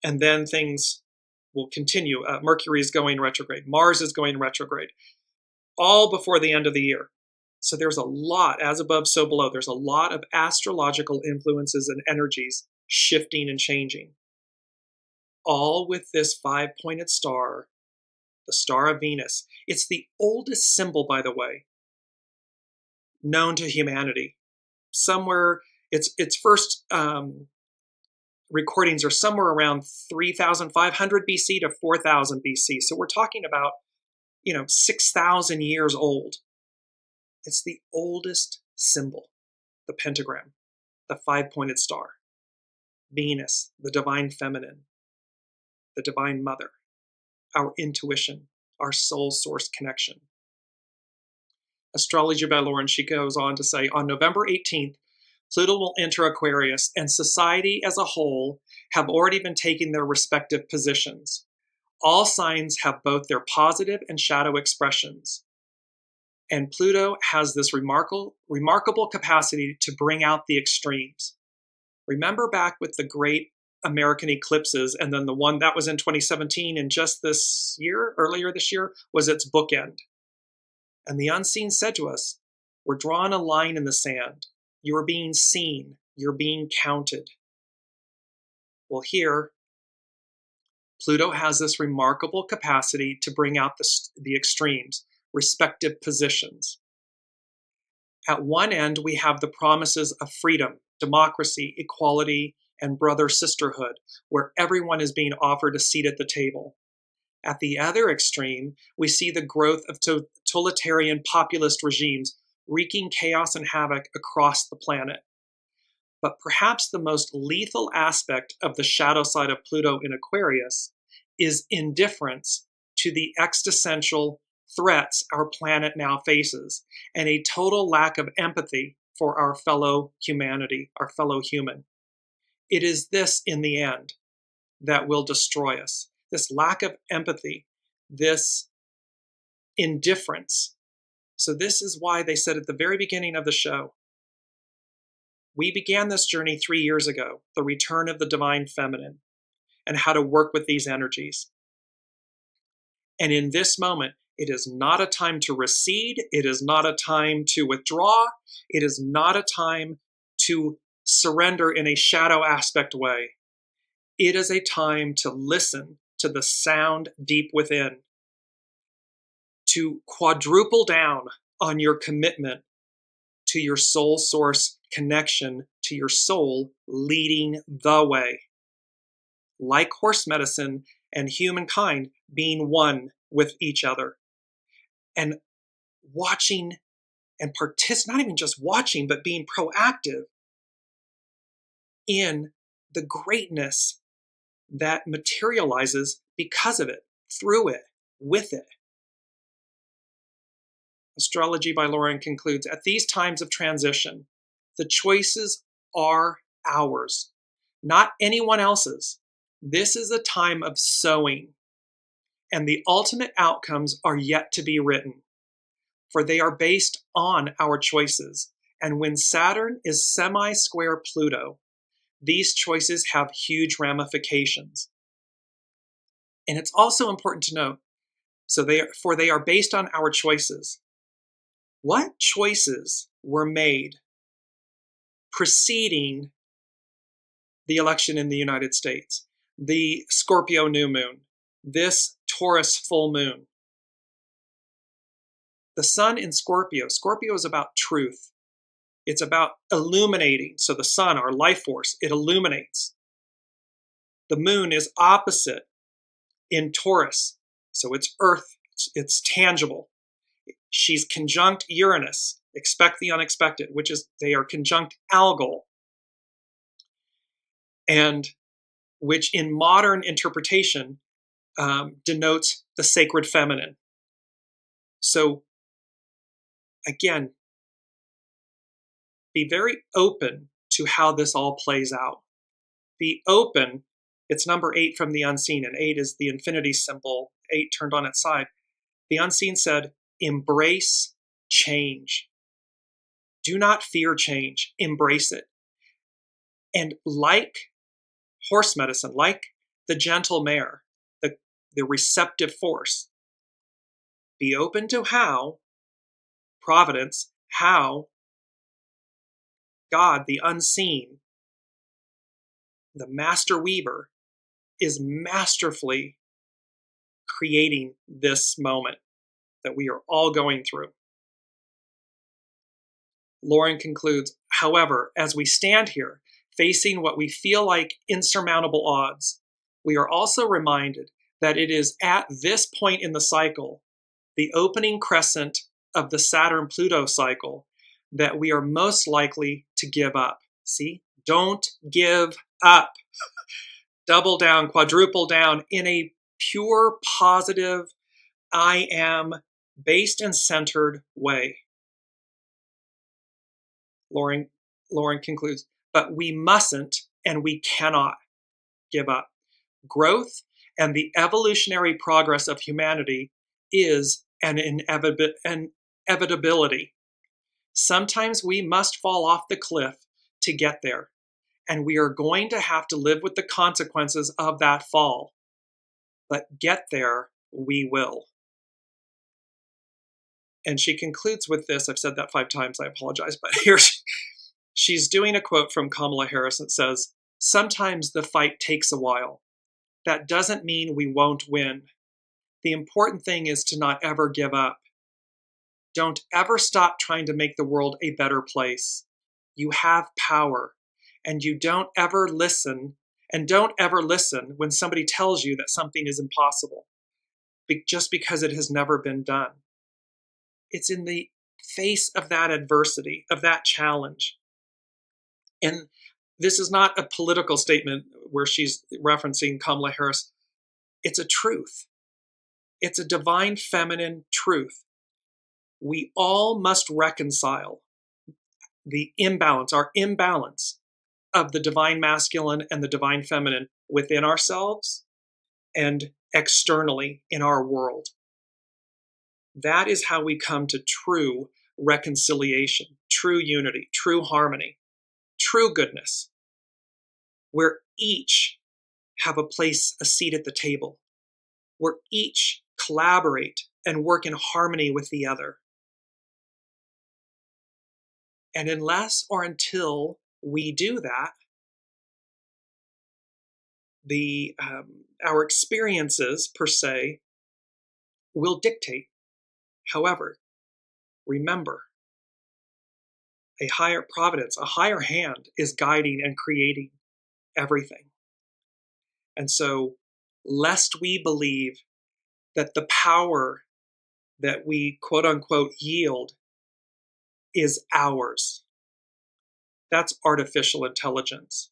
And then things will continue. Mercury is going retrograde. Mars is going retrograde, all before the end of the year. So there's a lot, as above, so below. There's a lot of astrological influences and energies shifting and changing, all with this five-pointed star, the star of Venus. It's the oldest symbol, by the way, known to humanity. Somewhere, its first recordings are somewhere around 3,500 BC to 4,000 BC. So we're talking about, 6,000 years old. It's the oldest symbol, the pentagram, the five-pointed star. Venus, the divine feminine, the divine mother, our intuition, our soul source connection. Astrology by Lauren, she goes on to say, on November 18th, Pluto will enter Aquarius, and society as a whole have already been taking their respective positions. All signs have both their positive and shadow expressions. And Pluto has this remarkable capacity to bring out the extremes. Remember back with the great American eclipses, and then the one that was in 2017, and just this year, earlier this year, was its bookend. And the unseen said to us, we're drawing a line in the sand. You're being seen. You're being counted. Well, here, Pluto has this remarkable capacity to bring out the extremes, respective positions. At one end, we have the promises of freedom, democracy, equality, and brother-sisterhood, where everyone is being offered a seat at the table. At the other extreme, we see the growth of totalitarian populist regimes wreaking chaos and havoc across the planet. But perhaps the most lethal aspect of the shadow side of Pluto in Aquarius is indifference to the existential threats our planet now faces, and a total lack of empathy for our fellow humanity, our fellow human. It is this, in the end, that will destroy us. This lack of empathy, this indifference. So this is why they said at the very beginning of the show, we began this journey 3 years ago, the return of the divine feminine, and how to work with these energies. And in this moment, it is not a time to recede. It is not a time to withdraw. It is not a time to surrender in a shadow aspect way. It is a time to listen to the sound deep within, to quadruple down on your commitment to your soul source connection, to your soul leading the way. Like horse medicine and humankind being one with each other. And watching and not even just watching, but being proactive in the greatness that materializes because of it, through it, with it. Astrology by Lauren concludes, at these times of transition, the choices are ours, not anyone else's. This is a time of sowing, and the ultimate outcomes are yet to be written, for they are based on our choices. And when Saturn is semi-square Pluto, these choices have huge ramifications. And it's also important to note, for they are based on our choices. What choices were made preceding the election in the United States? The Scorpio new moon, this Taurus full moon. The sun in Scorpio is about truth. It's about illuminating. So the sun, our life force, it illuminates. The moon is opposite in Taurus. So it's earth, it's tangible. She's conjunct Uranus, expect the unexpected, which is they are conjunct algol, and which in modern interpretation denotes the sacred feminine. So again, be very open to how this all plays out. Be open. It's number 8 from the unseen, and 8 is the infinity symbol, 8 turned on its side. The unseen said, embrace change. Do not fear change. Embrace it. And like horse medicine, like the gentle mare, the receptive force, be open to how Providence, how God, the unseen, the master weaver, is masterfully creating this moment that we are all going through. Lauren concludes, however, as we stand here, facing what we feel like insurmountable odds, we are also reminded that it is at this point in the cycle, the opening crescent of the Saturn-Pluto cycle, that we are most likely to give up. See? Don't give up. Double down, quadruple down in a pure, positive, I am based and centered way. Lauren concludes, but we mustn't and we cannot give up. Growth and the evolutionary progress of humanity is an inevitability. Sometimes we must fall off the cliff to get there, and we are going to have to live with the consequences of that fall. But get there we will. And she concludes with this. I've said that 5 times, I apologize, but here she's doing a quote from Kamala Harris that says, sometimes the fight takes a while. That doesn't mean we won't win. The important thing is to not ever give up. Don't ever stop trying to make the world a better place. You have power, and you don't ever listen when somebody tells you that something is impossible, just because it has never been done. It's in the face of that adversity, of that challenge. And this is not a political statement where she's referencing Kamala Harris. It's a truth. It's a divine feminine truth. We all must reconcile the imbalance, our imbalance of the divine masculine and the divine feminine within ourselves and externally in our world. That is how we come to true reconciliation, true unity, true harmony, true goodness, where each have a place, a seat at the table, where each collaborate and work in harmony with the other. And unless or until we do that, our experiences, per se, will dictate. However, remember, a higher providence, a higher hand is guiding and creating everything. And so, lest we believe that the power that we quote unquote yield is ours, that's artificial intelligence.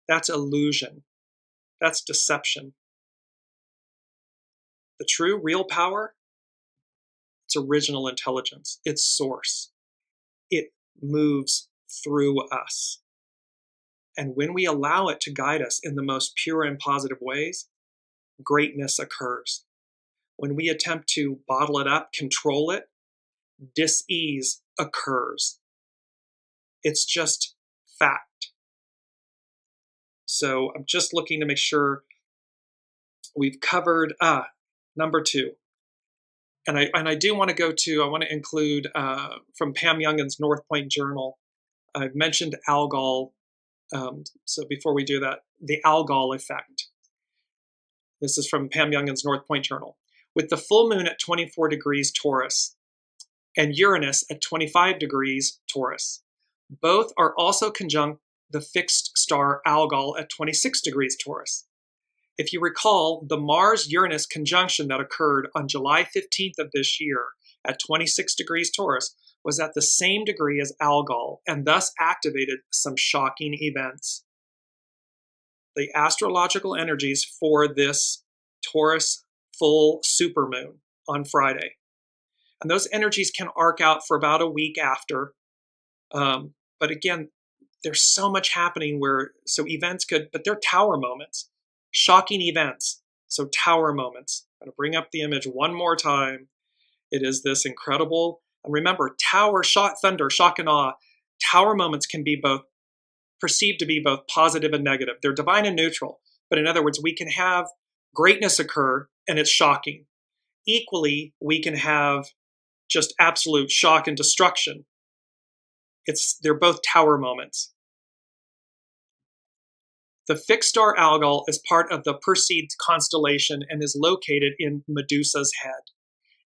That's illusion. That's deception. The true, real power, it's original intelligence. It's source. It moves through us. And when we allow it to guide us in the most pure and positive ways, greatness occurs. When we attempt to bottle it up, control it, dis-ease occurs. It's just fact. So I'm just looking to make sure we've covered number 2. And I do want to I want to include from Pam Youngin's North Point Journal. I've mentioned algol. So before we do that, the algol effect. This is from Pam Youngin's North Point Journal. With the full moon at 24 degrees Taurus and Uranus at 25 degrees Taurus, both are also conjunct the fixed star Algol at 26 degrees Taurus. If you recall, the Mars-Uranus conjunction that occurred on July 15th of this year at 26 degrees Taurus was at the same degree as Algol and thus activated some shocking events. The astrological energies for this Taurus full supermoon on Friday. And those energies can arc out for about a week after. But again, there's so much happening so events but they're tower moments, shocking events. So tower moments. I'm going to bring up the image one more time. It is this incredible, and remember, tower, thunder, shock and awe, tower moments can be perceived to be both positive and negative. They're divine and neutral. But in other words, we can have greatness occur and it's shocking. Equally, we can have just absolute shock and destruction. They're both tower moments. The fixed star Algol is part of the Perseid constellation and is located in Medusa's head.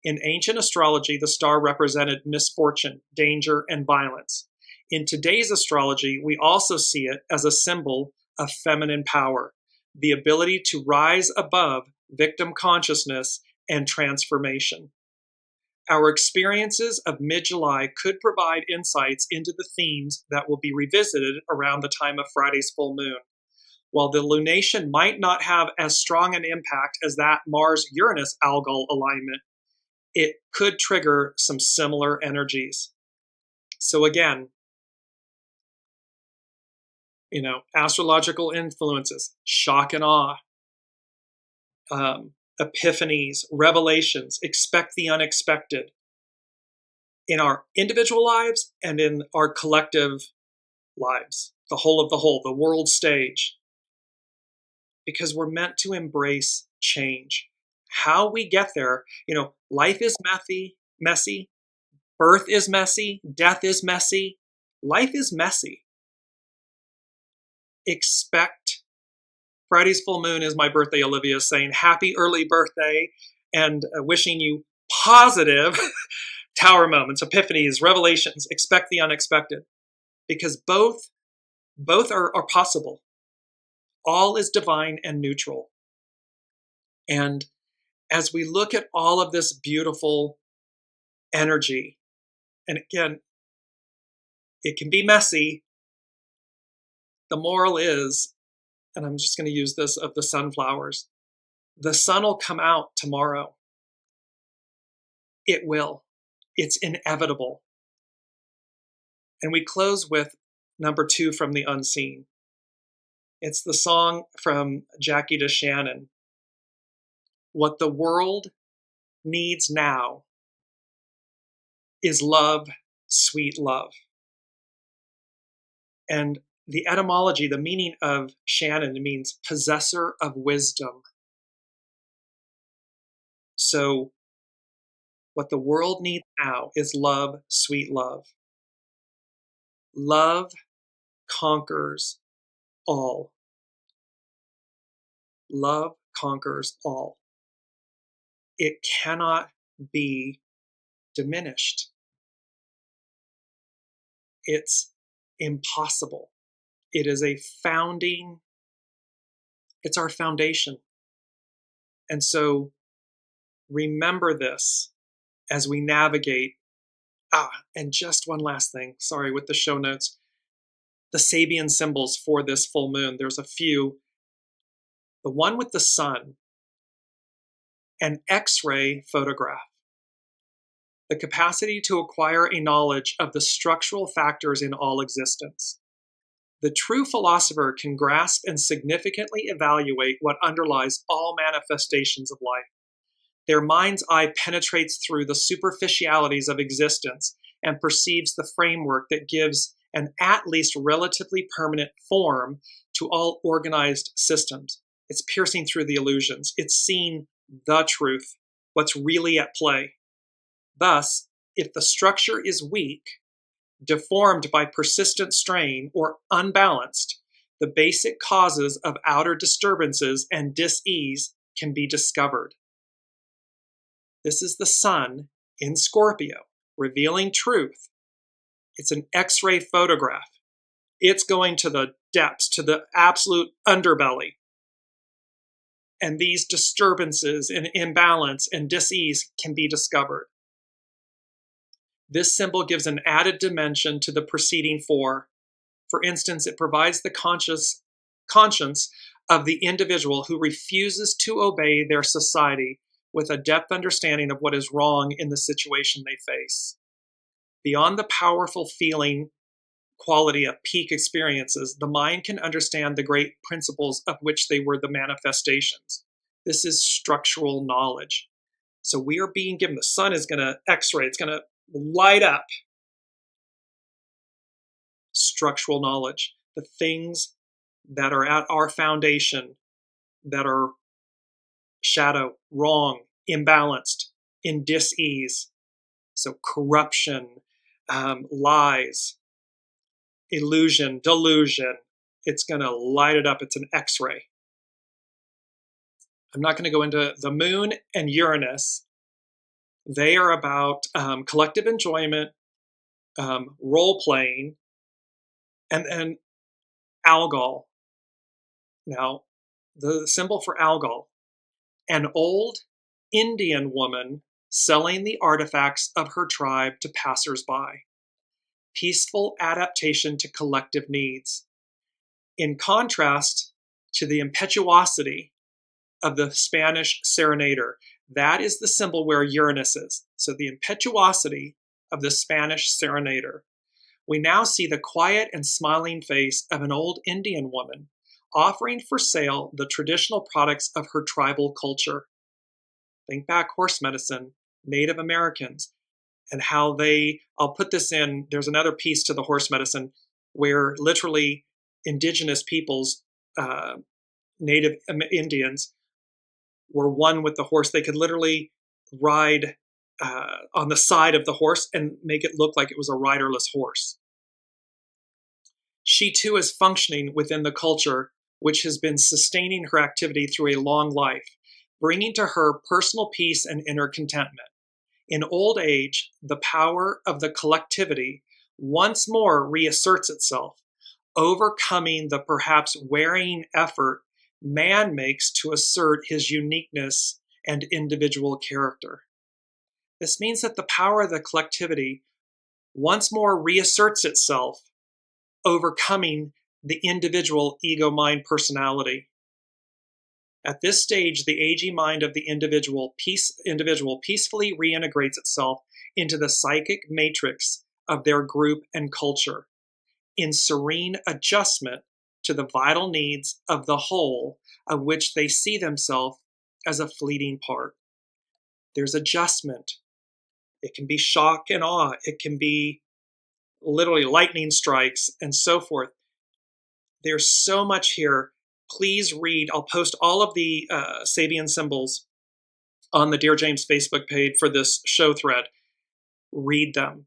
In ancient astrology, the star represented misfortune, danger, and violence. In today's astrology, we also see it as a symbol of feminine power, the ability to rise above victim consciousness and transformation. Our experiences of mid-July could provide insights into the themes that will be revisited around the time of Friday's full moon. While the lunation might not have as strong an impact as that Mars-Uranus Algol alignment, it could trigger some similar energies. So again, astrological influences, shock and awe, epiphanies, revelations, expect the unexpected in our individual lives and in our collective lives, the whole of the whole, the world stage, because we're meant to embrace change. How we get there, life is messy, birth is messy, death is messy, life is messy. Expect. Friday's full moon is my birthday, Olivia is saying happy early birthday and wishing you positive tower moments, epiphanies, revelations. Expect the unexpected because both are possible. All is divine and neutral. And as we look at all of this beautiful energy, and again, it can be messy. The moral is, and I'm just going to use this of the sunflowers, the sun will come out tomorrow. It will. It's inevitable. And we close with number 2 from the unseen. It's the song from Jackie DeShannon. What the world needs now is love, sweet love. And the etymology, the meaning of Shannon means possessor of wisdom. So what the world needs now is love, sweet love. Love conquers all. Love conquers all. It cannot be diminished. It's impossible. It is it's our foundation. And so remember this as we navigate. And just one last thing, sorry, with the show notes, the SABIAN symbols for this full moon, there's a few. The one with the sun, an X-ray photograph. The capacity to acquire a knowledge of the structural factors in all existence. The true philosopher can grasp and significantly evaluate what underlies all manifestations of life. Their mind's eye penetrates through the superficialities of existence and perceives the framework that gives an at least relatively permanent form to all organized systems. It's piercing through the illusions. It's seeing the truth, what's really at play. Thus, if the structure is weak, deformed by persistent strain, or unbalanced, the basic causes of outer disturbances and dis-ease can be discovered. This is the sun in Scorpio, revealing truth. It's an X-ray photograph. It's going to the depths, to the absolute underbelly. And these disturbances and imbalance and dis-ease can be discovered. This symbol gives an added dimension to the preceding four. For instance, it provides the conscience of the individual who refuses to obey their society with a depth understanding of what is wrong in the situation they face. Beyond the powerful feeling quality of peak experiences, the mind can understand the great principles of which they were the manifestations. This is structural knowledge. So we are being given, the sun is going to X-ray, it's going to light up structural knowledge, the things that are at our foundation that are shadow, wrong, imbalanced, in dis-ease. So corruption, lies, illusion, delusion. It's going to light it up. It's an X-ray. I'm not going to go into the moon and Uranus. They are about collective enjoyment, role-playing, and Algol. Now, the symbol for Algol, an old Indian woman selling the artifacts of her tribe to passers-by. Peaceful adaptation to collective needs. In contrast to the impetuosity of the Spanish serenader, that is the symbol where Uranus is. So the impetuosity of the Spanish serenader. We now see the quiet and smiling face of an old Indian woman offering for sale the traditional products of her tribal culture. Think back horse medicine, Native Americans, and how I'll put this in, there's another piece to the horse medicine where literally indigenous peoples, Native Indians, were one with the horse. They could literally ride on the side of the horse and make it look like it was a riderless horse. She too is functioning within the culture which has been sustaining her activity through a long life, bringing to her personal peace and inner contentment. In old age, the power of the collectivity once more reasserts itself, overcoming the perhaps wearying effort man makes to assert his uniqueness and individual character. This means that the power of the collectivity once more reasserts itself, overcoming the individual ego-mind personality. At this stage, the aging mind of the individual peacefully reintegrates itself into the psychic matrix of their group and culture, in serene adjustment to the vital needs of the whole, of which they see themselves as a fleeting part. There's adjustment. It can be shock and awe. It can be literally lightning strikes and so forth. There's so much here. Please read. I'll post all of the Sabian symbols on the Dearjames Facebook page for this show thread. Read them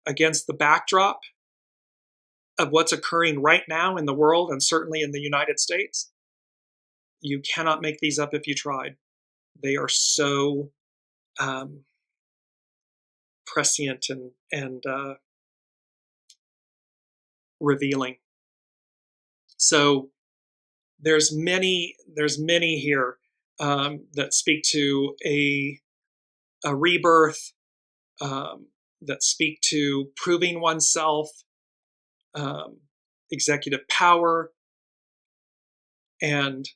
against the backdrop of what's occurring right now in the world and certainly in the United States. You cannot make these up if you tried. They are so prescient and revealing. So there's many here that speak to a rebirth, that speak to proving oneself, executive power, and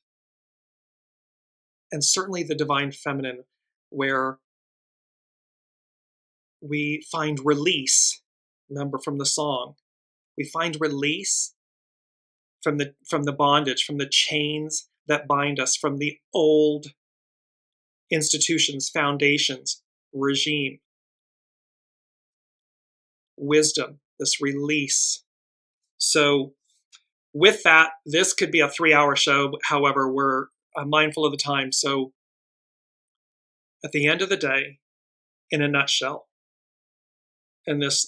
and certainly the divine feminine, where we find release. Remember from the song, we find release from the bondage, from the chains that bind us, from the old institutions, foundations, regime. Wisdom, this release. So with that, this could be a 3-hour show. However, we're mindful of the time. So at the end of the day, in a nutshell, in this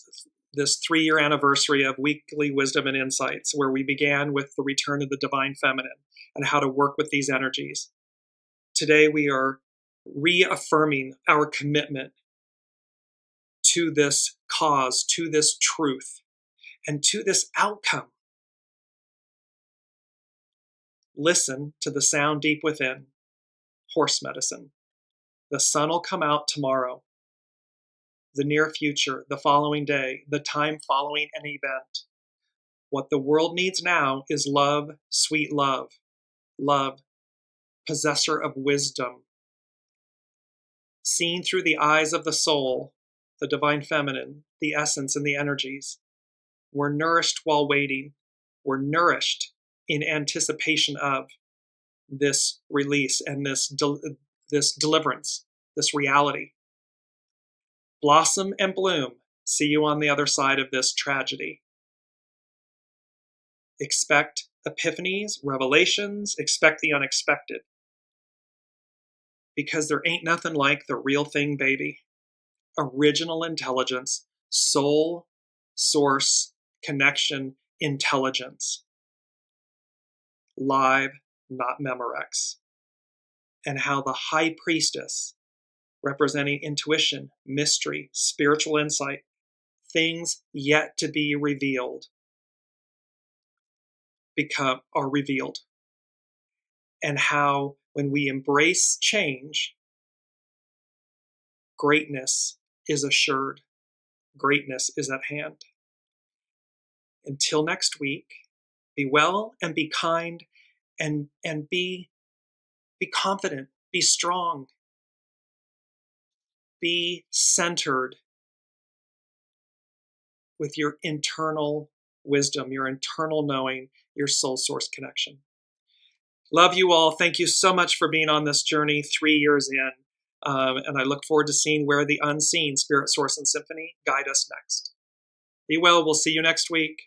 3-year anniversary of weekly wisdom and insights, where we began with the return of the divine feminine and how to work with these energies, today we are reaffirming our commitment to this cause, to this truth, and to this outcome. Listen to the sound deep within. Horse medicine. The sun will come out tomorrow, the near future, the following day, the time following an event. What the world needs now is love, sweet love, love, possessor of wisdom, seen through the eyes of the soul, the divine feminine, the essence and the energies. We're nourished while waiting. We're nourished in anticipation of this release and this deliverance, this reality. Blossom and bloom. See you on the other side of this tragedy. Expect epiphanies, revelations, expect the unexpected. Because there ain't nothing like the real thing, baby. Original intelligence, soul, source, connection, intelligence. Live, not Memorex. And how the high priestess, representing intuition, mystery, spiritual insight, things yet to be revealed, are revealed. And how when we embrace change, greatness is assured. Greatness is at hand. Until next week, be well and be kind and be confident, be strong, be centered with your internal wisdom, your internal knowing, your soul source connection. Love you all. Thank you so much for being on this journey 3 years in. And I look forward to seeing where the unseen Spirit, Source, and Symphony guide us next. Be well. We'll see you next week.